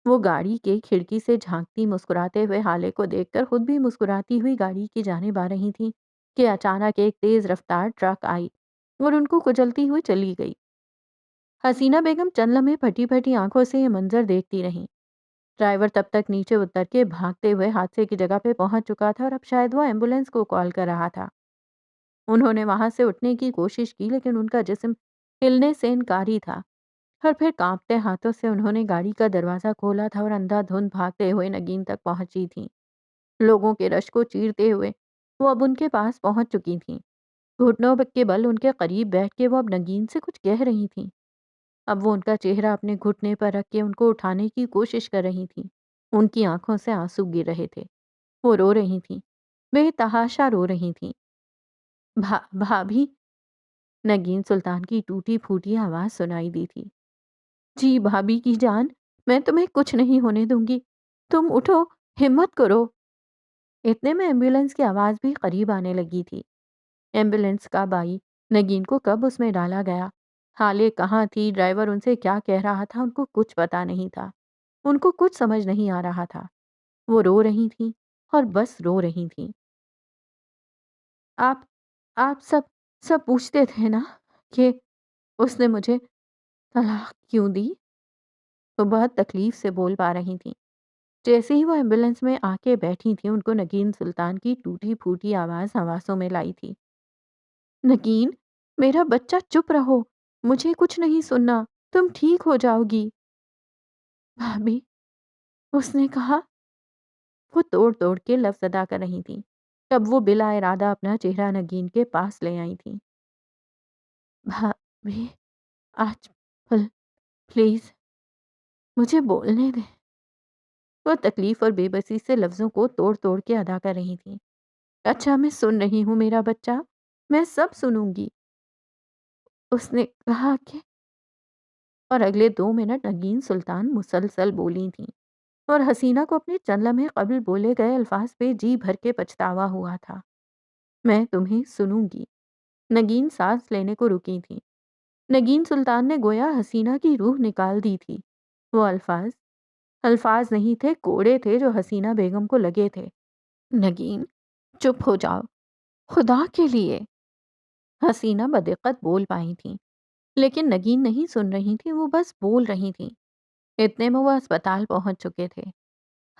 وہ گاڑی کے کھڑکی سے جھانکتی مسکراتے ہوئے حالے کو دیکھ کر خود بھی مسکراتی ہوئی گاڑی کی جانب آ رہی تھیں کہ اچانک ایک تیز رفتار ٹرک آئی اور ان کو کچلتی ہوئی چلی گئی۔ حسینہ بیگم چند لمحے پھٹی پھٹی آنکھوں سے یہ منظر دیکھتی رہیں۔ ڈرائیور تب تک نیچے اتر کے بھاگتے ہوئے حادثے کی جگہ پہ پہنچ چکا تھا اور اب شاید وہ ایمبولینس کو کال کر رہا تھا۔ انہوں نے وہاں سے اٹھنے کی کوشش کی لیکن ان کا جسم ہلنے سے انکاری تھا، اور پھر کانپتے ہاتھوں سے انہوں نے گاڑی کا دروازہ کھولا تھا اور اندھا دھند بھاگتے ہوئے نگین تک پہنچی تھیں۔ لوگوں کے رش کو چیرتے ہوئے وہ اب ان کے پاس پہنچ چکی تھیں۔ گھٹنوں کے بل ان کے قریب بیٹھ کے وہ اب نگین سے کچھ کہہ رہی تھیں۔ اب وہ ان کا چہرہ اپنے گھٹنے پر رکھ کے ان کو اٹھانے کی کوشش کر رہی تھیں۔ ان کی آنکھوں سے آنسو گر رہے تھے۔ وہ رو رہی تھیں، بے تحاشا رو رہی تھیں۔ بھابھی، نگین سلطان کی ٹوٹی پھوٹی آواز سنائی دی تھی۔ جی بھابھی کی جان، میں تمہیں کچھ نہیں ہونے دوں گی، تم اٹھو، ہمت کرو۔ اتنے میں ایمبولینس کی آواز بھی قریب آنے لگی تھی۔ ایمبولینس کا بائی نگین کو کب اس میں ڈالا گیا حالے کہاں تھی، ڈرائیور ان سے کیا کہہ رہا تھا، ان کو کچھ پتا نہیں تھا۔ ان کو کچھ سمجھ نہیں آ رہا تھا۔ وہ رو رہی تھیں اور بس رو رہی تھیں۔ آپ آپ سب پوچھتے تھے نا کہ اس نے مجھے طلاق کیوں دی؟ وہ بہت تکلیف سے بول پا رہی تھیں۔ جیسے ہی وہ ایمبولینس میں آ کے بیٹھی تھیں، ان کو نگین سلطان کی ٹوٹی پھوٹی آواز حواسوں میں لائی تھی۔ نگین، میرا بچہ چپ رہو، مجھے کچھ نہیں سننا، تم ٹھیک ہو جاؤ گی۔ بھابھی، اس نے کہا۔ وہ توڑ توڑ کے لفظ ادا کر رہی تھیں۔ تب وہ بلا ارادہ اپنا چہرہ نگین کے پاس لے آئی تھیں۔ بھابھی، آج پلیز مجھے بولنے دیں۔ وہ تکلیف اور بے بسی سے لفظوں کو توڑ توڑ کے ادا کر رہی تھیں۔ اچھا، میں سن رہی ہوں میرا بچہ، میں سب سنوں گی۔ اس نے کہا کہ اور اگلے 2 منٹ نگین سلطان مسلسل بولی تھیں اور حسینہ کو اپنے چند لمحے قبل بولے گئے الفاظ پہ جی بھر کے پچھتاوا ہوا تھا۔ میں تمہیں سنوں گی۔ نگین سانس لینے کو رکی تھی۔ نگین سلطان نے گویا حسینہ کی روح نکال دی تھی۔ وہ الفاظ نہیں تھے، کوڑے تھے جو حسینہ بیگم کو لگے تھے۔ نگین، چپ ہو جاؤ، خدا کے لیے۔ حسینہ بدقت بول پائی تھیں، لیکن نگین نہیں سن رہی تھی، وہ بس بول رہی تھیں۔ اتنے میں وہ اسپتال پہنچ چکے تھے۔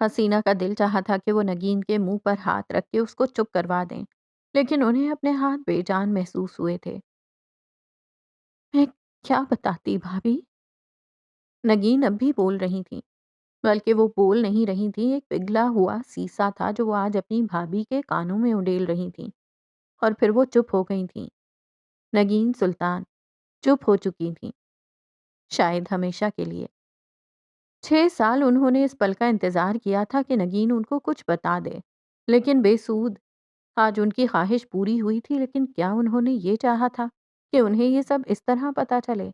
حسینہ کا دل چاہا تھا کہ وہ نگین کے منہ پر ہاتھ رکھ کے اس کو چپ کروا دیں، لیکن انہیں اپنے ہاتھ بے جان محسوس ہوئے تھے۔ میں کیا بتاتی بھابھی؟ نگین اب بھی بول رہی تھیں، بلکہ وہ بول نہیں رہی تھیں، ایک پگھلا ہوا سیسا تھا جو وہ آج اپنی بھابھی کے کانوں میں اڈیل رہی تھیں، اور پھر وہ چپ ہو گئی تھیں۔ نگین سلطان چپ ہو چکی تھیں، شاید ہمیشہ کے لیے۔ 6 سال انہوں نے اس پل کا انتظار کیا تھا کہ نگین ان کو کچھ بتا دے، لیکن بے سود۔ آج ان کی خواہش پوری ہوئی تھی، لیکن کیا انہوں نے یہ چاہا تھا کہ انہیں یہ سب اس طرح پتا چلے؟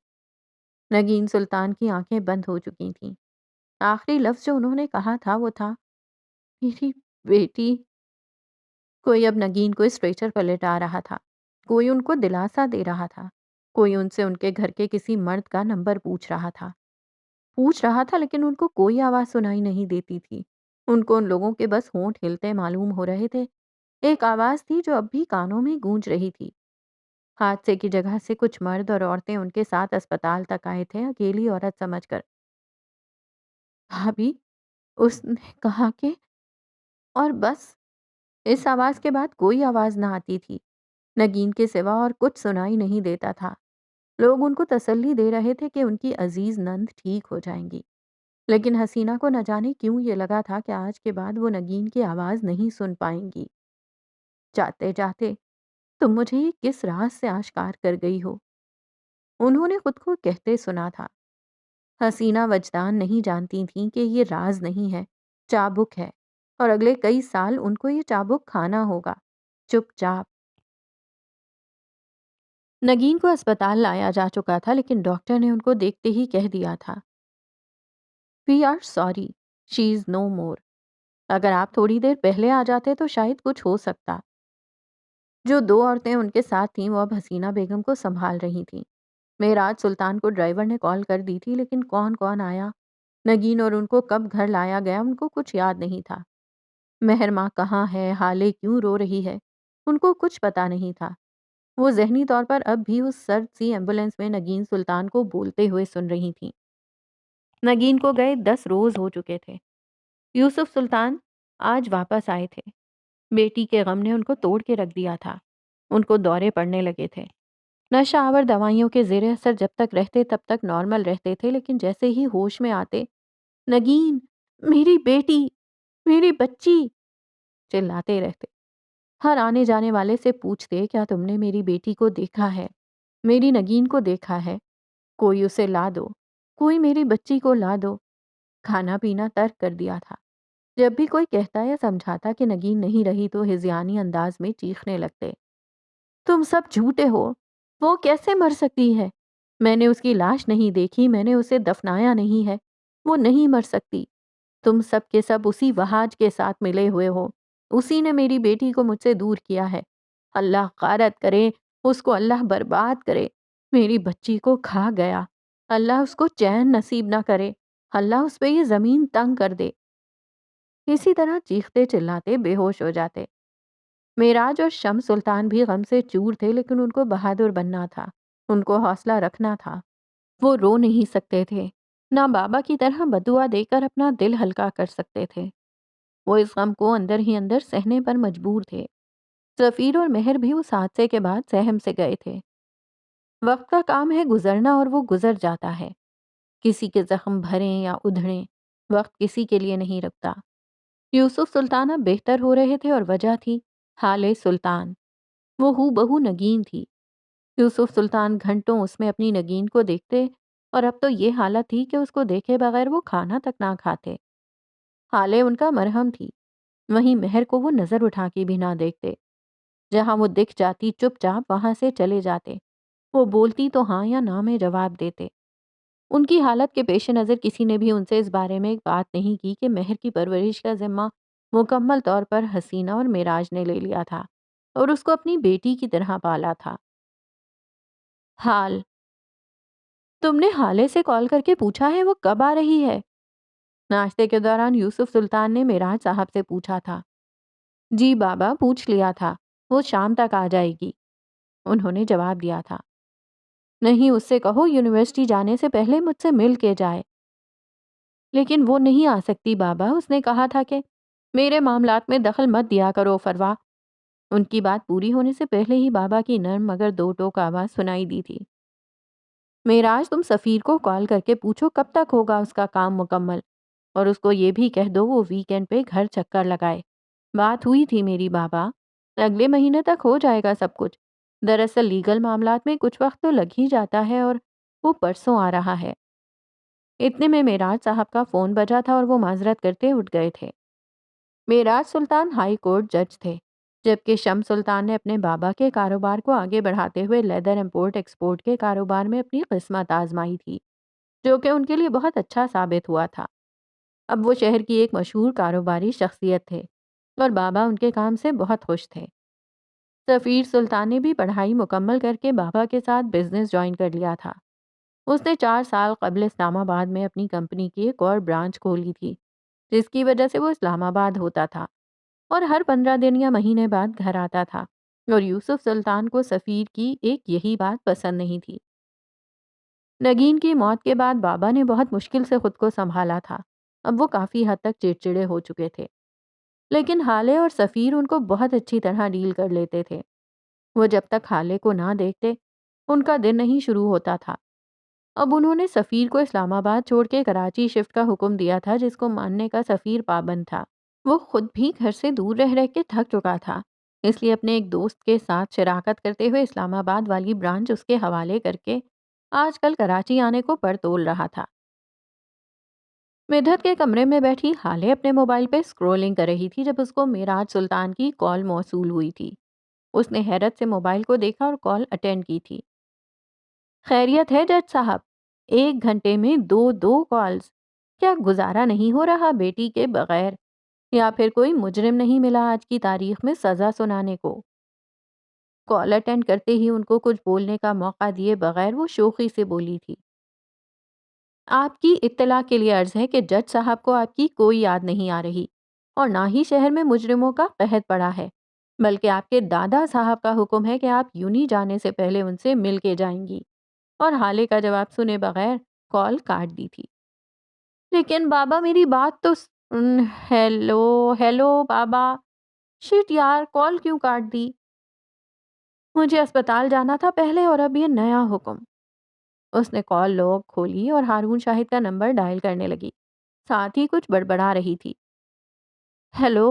نگین سلطان کی آنکھیں بند ہو چکی تھیں۔ آخری لفظ جو انہوں نے کہا تھا وہ تھا، میری بیٹی۔ کوئی اب نگین کو اسٹریچر پر لٹا رہا تھا، کوئی ان کو دلاسا دے رہا تھا، کوئی ان سے ان کے گھر کے کسی مرد کا نمبر پوچھ رہا تھا، لیکن ان کو کوئی آواز سنائی نہیں دیتی تھی۔ ان کو ان لوگوں کے بس ہونٹ ہلتے معلوم ہو رہے تھے۔ ایک آواز تھی جو اب بھی کانوں میں گونج رہی تھی۔ حادثے کی جگہ سے کچھ مرد اور عورتیں ان کے ساتھ اسپتال تک آئے تھے، اکیلی عورت سمجھ کر۔ بھابھی، اس نے کہا کہ، اور بس اس آواز کے بعد کوئی آواز نہ آتی تھی۔ نگین کے سوا اور کچھ سنائی نہیں دیتا تھا۔ لوگ ان کو تسلی دے رہے تھے کہ ان کی عزیز نند ٹھیک ہو جائیں گی، لیکن حسینہ کو نہ جانے کیوں یہ لگا تھا کہ آج کے بعد وہ نگین کی آواز نہیں سن پائیں گی۔ جاتے جاتے تم مجھے یہ کس راز سے آشکار کر گئی ہو؟ انہوں نے خود کو کہتے سنا تھا۔ حسینہ وجدان نہیں جانتی تھیں کہ یہ راز نہیں ہے، چابک ہے، اور اگلے کئی سال ان کو یہ چابک کھانا ہوگا، چپ چاپ۔ نگین کو اسپتال لایا جا چکا تھا، لیکن ڈاکٹر نے ان کو دیکھتے ہی کہہ دیا تھا، وی آر سوری، شی از نو مور۔ اگر آپ تھوڑی دیر پہلے آ جاتے تو شاید کچھ ہو سکتا۔ جو 2 عورتیں ان کے ساتھ تھیں وہ اب حسینہ بیگم کو سنبھال رہی تھیں۔ معراج سلطان کو ڈرائیور نے کال کر دی تھی، لیکن کون کون آیا، نگین اور ان کو کب گھر لایا گیا، ان کو کچھ یاد نہیں تھا۔ مہر ماں کہاں ہے، حالے کیوں رو رہی ہے، ان کو کچھ پتا نہیں تھا۔ وہ ذہنی طور پر اب بھی اس سرد سی ایمبولینس میں نگین سلطان کو بولتے ہوئے سن رہی تھیں۔ نگین کو گئے 10 روز ہو چکے تھے۔ یوسف سلطان آج واپس آئے تھے۔ بیٹی کے غم نے ان کو توڑ کے رکھ دیا تھا۔ ان کو دورے پڑنے لگے تھے۔ نشہ آور دوائیوں کے زیر اثر جب تک رہتے تب تک نارمل رہتے تھے، لیکن جیسے ہی ہوش میں آتے، نگین، میری بیٹی، میری بچی، چلاتے رہتے۔ ہر آنے جانے والے سے پوچھتے، کیا تم نے میری بیٹی کو دیکھا ہے، میری نگین کو دیکھا ہے؟ کوئی اسے لا دو، کوئی میری بچی کو لا دو۔ کھانا پینا ترک کر دیا تھا۔ جب بھی کوئی کہتا یا سمجھاتا کہ نگین نہیں رہی تو ہذیانی انداز میں چیخنے لگتے، تم سب جھوٹے ہو، وہ کیسے مر سکتی ہے؟ میں نے اس کی لاش نہیں دیکھی، میں نے اسے دفنایا نہیں ہے، وہ نہیں مر سکتی۔ تم سب کے سب اسی وہاج کے ساتھ ملے ہوئے ہو، اسی نے میری بیٹی کو مجھ سے دور کیا ہے۔ اللہ غارت کرے، اس کو اللہ برباد کرے۔ میری بچی کو کھا گیا، اللہ اس کو چین نصیب نہ کرے، اللہ اس پہ یہ زمین تنگ کر دے۔ اسی طرح چیختے چلاتے بے ہوش ہو جاتے۔ معراج اور شمس سلطان بھی غم سے چور تھے، لیکن ان کو بہادر بننا تھا، ان کو حوصلہ رکھنا تھا۔ وہ رو نہیں سکتے تھے، نہ بابا کی طرح بدعا دے کر اپنا دل ہلکا کر سکتے تھے۔ وہ اس غم کو اندر ہی اندر سہنے پر مجبور تھے۔ ظفیر اور مہر بھی اس حادثے کے بعد سہم سے گئے تھے۔ وقت کا کام ہے گزرنا، اور وہ گزر جاتا ہے۔ کسی کے زخم بھریں یا ادھڑیں، وقت کسی کے لیے نہیں رکتا۔ یوسف سلطان اب بہتر ہو رہے تھے، اور وجہ تھی حال سلطان۔ وہ ہو بہو نگین تھی۔ یوسف سلطان گھنٹوں اس میں اپنی نگین کو دیکھتے، اور اب تو یہ حالت تھی کہ اس کو دیکھے بغیر وہ کھانا تک نہ کھاتے۔ حالے ان کا مرہم تھی۔ وہیں مہر کو وہ نظر اٹھا کے بھی نہ دیکھتے۔ جہاں وہ دکھ جاتی چپ چاپ وہاں سے چلے جاتے۔ وہ بولتی تو ہاں یا نہ میں جواب دیتے۔ ان کی حالت کے پیش نظر کسی نے بھی ان سے اس بارے میں ایک بات نہیں کی کہ مہر کی پرورش کا ذمہ مکمل طور پر حسینہ اور معراج نے لے لیا تھا، اور اس کو اپنی بیٹی کی طرح پالا تھا۔ حال، تم نے حالے سے کال کر کے پوچھا ہے وہ کب آ رہی ہے؟ ناشتے کے دوران یوسف سلطان نے معراج صاحب سے پوچھا تھا۔ جی بابا، پوچھ لیا تھا، وہ شام تک آ جائے گی، انہوں نے جواب دیا تھا۔ نہیں، اس سے کہو یونیورسٹی جانے سے پہلے مجھ سے مل کے جائے۔ لیکن وہ نہیں آ سکتی بابا، اس نے کہا تھا کہ میرے معاملات میں دخل مت دیا کرو فروا۔ ان کی بات پوری ہونے سے پہلے ہی بابا کی نرم مگر دو ٹوک آواز سنائی دی تھی۔ معراج، تم سفیر کو کال کر کے پوچھو کب تک ہوگا اس کا کام مکمل، اور اس کو یہ بھی کہہ دو وہ ویکینڈ پہ گھر چکر لگائے۔ بات ہوئی تھی میری بابا، اگلے مہینے تک ہو جائے گا سب کچھ۔ دراصل لیگل معاملات میں کچھ وقت تو لگ ہی جاتا ہے، اور وہ پرسوں آ رہا ہے۔ اتنے میں معراج صاحب کا فون بجا تھا، اور وہ معذرت کرتے اٹھ گئے تھے۔ معراج سلطان ہائی کورٹ جج تھے، جبکہ شمس سلطان نے اپنے بابا کے کاروبار کو آگے بڑھاتے ہوئے لیدر امپورٹ ایکسپورٹ کے کاروبار میں اپنی قسمت آزمائی تھی، جو کہ ان کے لیے بہت اچھا ثابت ہوا تھا۔ اب وہ شہر کی ایک مشہور کاروباری شخصیت تھے، اور بابا ان کے کام سے بہت خوش تھے۔ ظفیر سلطان نے بھی پڑھائی مکمل کر کے بابا کے ساتھ بزنس جوائن کر لیا تھا۔ اس نے 4 سال قبل اسلام آباد میں اپنی کمپنی کی ایک اور برانچ کھولی تھی، جس کی وجہ سے وہ اسلام آباد ہوتا تھا، اور ہر 15 دن یا مہینے بعد گھر آتا تھا، اور یوسف سلطان کو سفیر کی ایک یہی بات پسند نہیں تھی۔ نگین کی موت کے بعد بابا نے بہت مشکل سے خود کو سنبھالا تھا۔ اب وہ کافی حد تک چڑچڑے ہو چکے تھے، لیکن حالے اور سفیر ان کو بہت اچھی طرح ڈیل کر لیتے تھے۔ وہ جب تک حالے کو نہ دیکھتے ان کا دن نہیں شروع ہوتا تھا۔ اب انہوں نے سفیر کو اسلام آباد چھوڑ کے کراچی شفٹ کا حکم دیا تھا، جس کو ماننے کا سفیر پابند تھا۔ وہ خود بھی گھر سے دور رہ رہ کے تھک چکا تھا، اس لیے اپنے ایک دوست کے ساتھ شراکت کرتے ہوئے اسلام آباد والی برانچ اس کے حوالے کر کے آج کل کراچی آنے کو پر تول رہا تھا۔ مدحت کے کمرے میں بیٹھی حالے اپنے موبائل پہ سکرولنگ کر رہی تھی جب اس کو معراج سلطان کی کال موصول ہوئی تھی۔ اس نے حیرت سے موبائل کو دیکھا اور کال اٹینڈ کی تھی۔ خیریت ہے جج صاحب؟ 1 گھنٹے میں 2 کالز! کیا گزارا نہیں ہو رہا بیٹی کے بغیر؟ یا پھر کوئی مجرم نہیں ملا آج کی تاریخ میں سزا سنانے کو؟ کال اٹینڈ کرتے ہی ان کو کچھ بولنے کا موقع دیے بغیر وہ شوخی سے بولی تھی۔ آپ کی اطلاع کے لیے عرض ہے کہ جج صاحب کو آپ کی کوئی یاد نہیں آ رہی، اور نہ ہی شہر میں مجرموں کا قحط پڑا ہے، بلکہ آپ کے دادا صاحب کا حکم ہے کہ آپ یونی جانے سے پہلے ان سے مل کے جائیں گی۔ اور حالے کا جواب سنے بغیر کال کاٹ دی تھی۔ لیکن بابا میری بات تو ہیلو ہیلو بابا، شٹ یار، کال کیوں کاٹ دی؟ مجھے اسپتال جانا تھا پہلے، اور اب یہ نیا حکم۔ اس نے کال لوگ کھولی اور ہارون شاہد کا نمبر ڈائل کرنے لگی، ساتھ ہی کچھ بڑبڑا رہی تھی۔ ہیلو،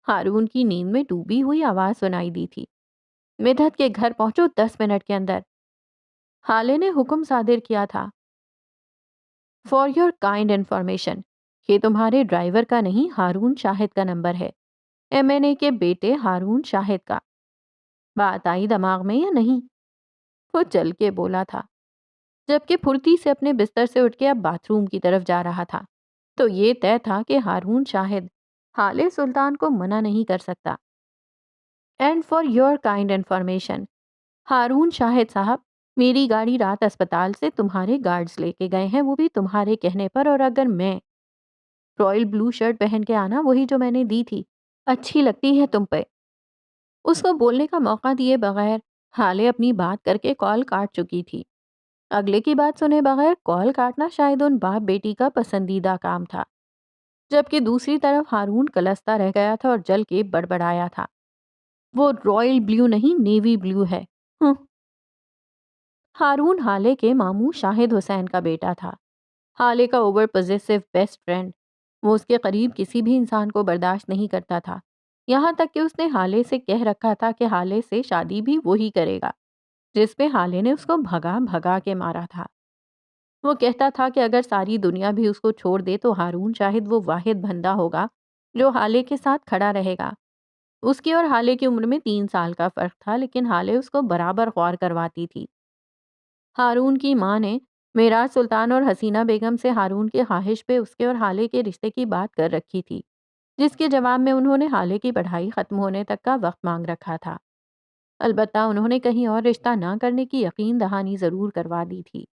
ہارون کی نیند میں ڈوبی ہوئی آواز سنائی دی تھی۔ مدحت کے گھر پہنچو 10 منٹ کے اندر، حالے نے حکم صادر کیا تھا۔ فار یور کائنڈ انفارمیشن، یہ تمہارے ڈرائیور کا نہیں ہارون شاہد کا نمبر ہے، MNA کے بیٹے ہارون شاہد کا۔ بات آئی دماغ میں یا نہیں؟ وہ چل کے بولا تھا، جبکہ پھرتی سے اپنے بستر سے اٹھ کے اب باتھ روم کی طرف جا رہا تھا۔ تو یہ طے تھا کہ ہارون شاہد حالے سلطان کو منع نہیں کر سکتا۔ And for your kind information, Haroon Shahid sahab میری گاڑی رات اسپتال سے تمہارے گارڈز لے کے گئے ہیں، وہ بھی تمہارے کہنے پر، اور اگر میں رائل بلو شرٹ پہن کے آنا، وہی جو میں نے دی تھی، اچھی لگتی ہے تم پہ؟ اس کو بولنے کا موقع دیے بغیر ہالے اپنی بات کر کے کال کاٹ چکی تھی۔ اگلے کی بات سنے بغیر کال کاٹنا شاید ان باپ بیٹی کا پسندیدہ کام تھا، جبکہ دوسری طرف ہارون کلستا رہ گیا تھا اور جل کے بڑبڑایا تھا، وہ رائل بلیو نہیں، نیوی بلیو ہے۔ ہن۔ ہارون حالے کے ماموں شاہد حسین کا بیٹا تھا، حالے کا اوور پوزیسو بیسٹ فرینڈ۔ وہ اس کے قریب کسی بھی انسان کو برداشت نہیں کرتا تھا، یہاں تک کہ اس نے حالے سے کہہ رکھا تھا کہ حالے سے شادی بھی وہی کرے گا، جس پہ حالے نے اس کو بھگا بھگا کے مارا تھا۔ وہ کہتا تھا کہ اگر ساری دنیا بھی اس کو چھوڑ دے تو ہارون شاہد وہ واحد بندہ ہوگا جو حالے کے ساتھ کھڑا رہے گا۔ اس کی اور حالے کی عمر میں 3 سال کا فرق تھا، لیکن حالے اس کو برابر غور کرواتی تھی۔ ہارون کی ماں نے معراج سلطان اور حسینہ بیگم سے ہارون کی خواہش پہ اس کے اور حالے کے رشتے کی بات کر رکھی تھی، جس کے جواب میں انہوں نے حالے کی پڑھائی ختم ہونے تک کا وقت مانگ رکھا تھا۔ البتہ انہوں نے کہیں اور رشتہ نہ کرنے کی یقین دہانی ضرور کروا دی تھی۔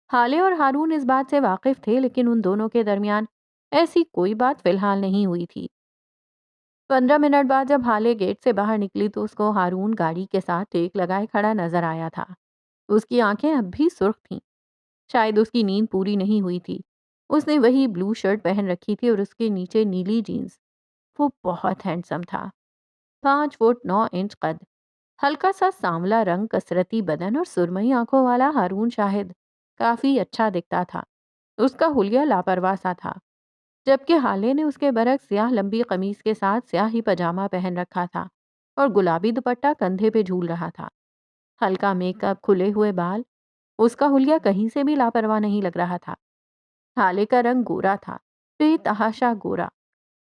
حالے اور ہارون اس بات سے واقف تھے، لیکن ان دونوں کے درمیان ایسی کوئی بات فی الحال نہیں ہوئی تھی۔ 15 منٹ بعد جب حالے گیٹ سے باہر نکلی تو اس کو ہارون گاڑی کے ساتھ ٹیک لگائے کھڑا نظر آیا تھا۔ اس کی آنکھیں اب بھی سرخ تھیں، شاید اس کی نیند پوری نہیں ہوئی تھی۔ اس نے وہی بلو شرٹ پہن رکھی تھی اور اس کے نیچے نیلی جینز۔ وہ بہت ہینڈسم تھا، 5 فٹ 9 انچ قد، ہلکا سا سانولا رنگ، کسرتی بدن اور سرمئی آنکھوں والا ہارون شاہد کافی اچھا دکھتا تھا۔ اس کا حلیہ لاپرواہ سا تھا، جبکہ حالے نے اس کے برعکس سیاہ لمبی قمیص کے ساتھ سیاہ ہی پاجامہ پہن رکھا تھا اور گلابی دوپٹہ کندھے پہ جھول رہا تھا۔ ہلکا میک اپ، کھلے ہوئے بال، اس کا حلیہ کہیں سے بھی لاپرواہ نہیں لگ رہا تھا۔ حالے کا رنگ گورا تھا، بے تحاشا گورا،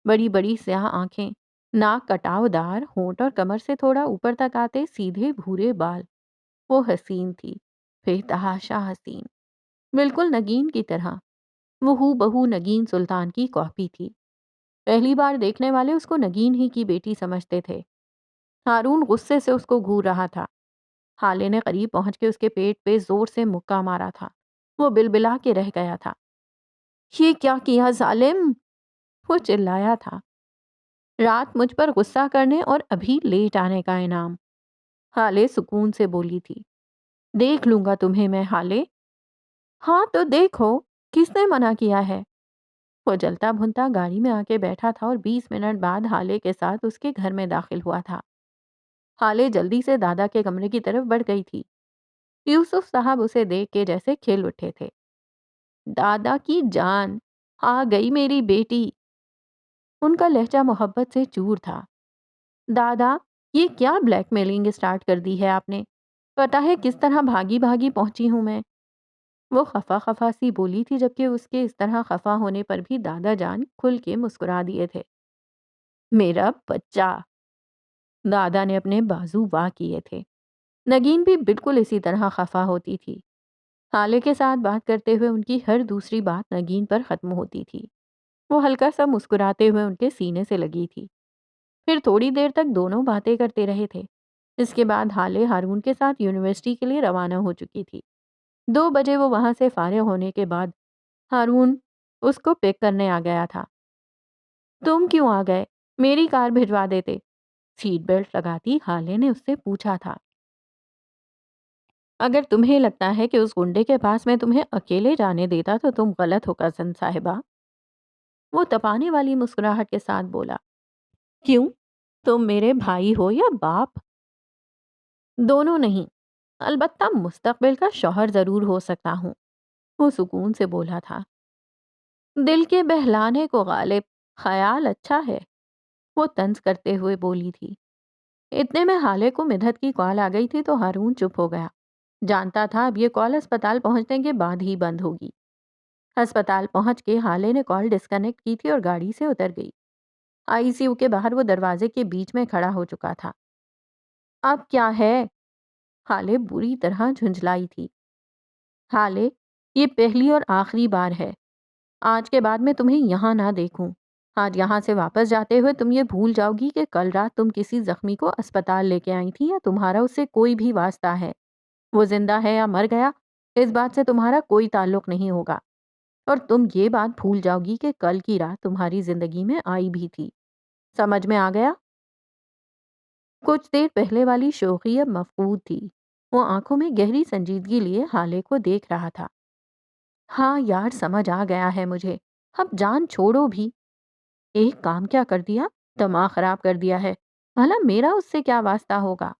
بڑی بڑی سیاہ آنکھیں، ناک کٹاؤ دار، ہونٹ اور کمر سے تھوڑا اوپر تک آتے سیدھے بھورے بال۔ وہ حسین تھی، بے تحاشا حسین، بالکل نگین کی طرح۔ وہ ہو بہو نگین سلطان کی کاپی تھی۔ پہلی بار دیکھنے والے اس کو نگین ہی کی بیٹی سمجھتے تھے۔ ہارون غصے سے اس کو گھور رہا تھا۔ حالے نے قریب پہنچ کے اس کے پیٹ پہ زور سے مکہ مارا تھا۔ وہ بلبلا کے رہ گیا تھا۔ یہ کیا کیا ظالم؟ وہ چلایا تھا۔ رات مجھ پر غصہ کرنے اور ابھی لیٹ آنے کا انعام، حالے سکون سے بولی تھی۔ دیکھ لوں گا تمہیں میں حالے۔ ہاں تو دیکھو، کس نے منع کیا ہے؟ وہ جلتا بھنتا گاڑی میں آ کے بیٹھا تھا اور 20 منٹ بعد حالے کے ساتھ اس کے گھر میں داخل ہوا تھا۔ حالے جلدی سے دادا کے کمرے کی طرف بڑھ گئی تھی۔ یوسف صاحب اسے دیکھ کے جیسے کھل اٹھے تھے۔ دادا کی جان، آ گئی میری بیٹی۔ ان کا لہجہ محبت سے چور تھا۔ دادا، یہ کیا بلیک میلنگ اسٹارٹ کر دی ہے آپ نے؟ پتہ ہے کس طرح بھاگی بھاگی پہنچی ہوں میں؟ وہ خفا خفا سی بولی تھی، جبکہ اس کے اس طرح خفا ہونے پر بھی دادا جان کھل کے مسکرا دیے تھے۔ میرا بچہ، دادا نے اپنے بازو واہ کیے تھے۔ نگین بھی بالکل اسی طرح خفا ہوتی تھی۔ حالے کے ساتھ بات کرتے ہوئے ان کی ہر دوسری بات نگین پر ختم ہوتی تھی۔ وہ ہلکا سا مسکراتے ہوئے ان کے سینے سے لگی تھی۔ پھر تھوڑی دیر تک دونوں باتیں کرتے رہے تھے۔ اس کے بعد حالے ہارون کے ساتھ یونیورسٹی کے لیے روانہ ہو چکی تھی۔ 2 بجے وہ وہاں سے فارغ ہونے کے بعد ہارون اس کو پک کرنے آ گیا تھا۔ تم کیوں آ گئے؟ میری کار بھجوا دیتے۔ سیٹ بیلٹ لگاتی حالے نے اس سے پوچھا تھا۔ اگر تمہیں لگتا ہے کہ اس گنڈے کے پاس میں تمہیں اکیلے جانے دیتا تو تم غلط ہو کزن صاحبہ۔ وہ تپانے والی مسکراہٹ کے ساتھ بولا۔ کیوں؟ تم میرے بھائی ہو یا باپ؟ دونوں نہیں، البتہ مستقبل کا شوہر ضرور ہو سکتا ہوں، وہ سکون سے بولا تھا۔ دل کے بہلانے کو غالب، خیال اچھا ہے، وہ طنز کرتے ہوئے بولی تھی۔ اتنے میں حالے کو مدحت کی کال آ گئی تھی تو ہارون چپ ہو گیا۔ جانتا تھا اب یہ کال اسپتال پہنچنے کے بعد ہی بند ہوگی۔ ہسپتال پہنچ کے حالے نے کال ڈسکنیکٹ کی تھی اور گاڑی سے اتر گئی۔ آئی سی یو کے باہر وہ دروازے کے بیچ میں کھڑا ہو چکا تھا۔ اب کیا ہے؟ حالے بری طرح جھنجھلائی تھی۔ حالے، یہ پہلی اور آخری بار ہے۔ آج کے بعد میں تمہیں یہاں نہ دیکھوں۔ آج یہاں سے واپس جاتے ہوئے تم یہ بھول جاؤ گی کہ کل رات تم کسی زخمی کو اسپتال لے کے آئی تھی یا تمہارا اس سے کوئی بھی واسطہ ہے۔ وہ زندہ ہے یا مر گیا اس بات سے تمہارا کوئی تعلق نہیں ہوگا، اور تم یہ بات بھول جاؤ گی کہ کل کی رات تمہاری زندگی میں آئی بھی تھی۔ سمجھ میں آ گیا؟ کچھ دیر پہلے والی شوخی اب مفقود تھی۔ وہ آنکھوں میں گہری سنجیدگی لیے حالے کو دیکھ رہا تھا۔ ہاں یار، سمجھ آ گیا ہے مجھے، اب جان چھوڑو بھی۔ ایک کام کیا کر دیا، دماغ خراب کر دیا ہے، بھلا میرا اس سے کیا واسطہ ہوگا؟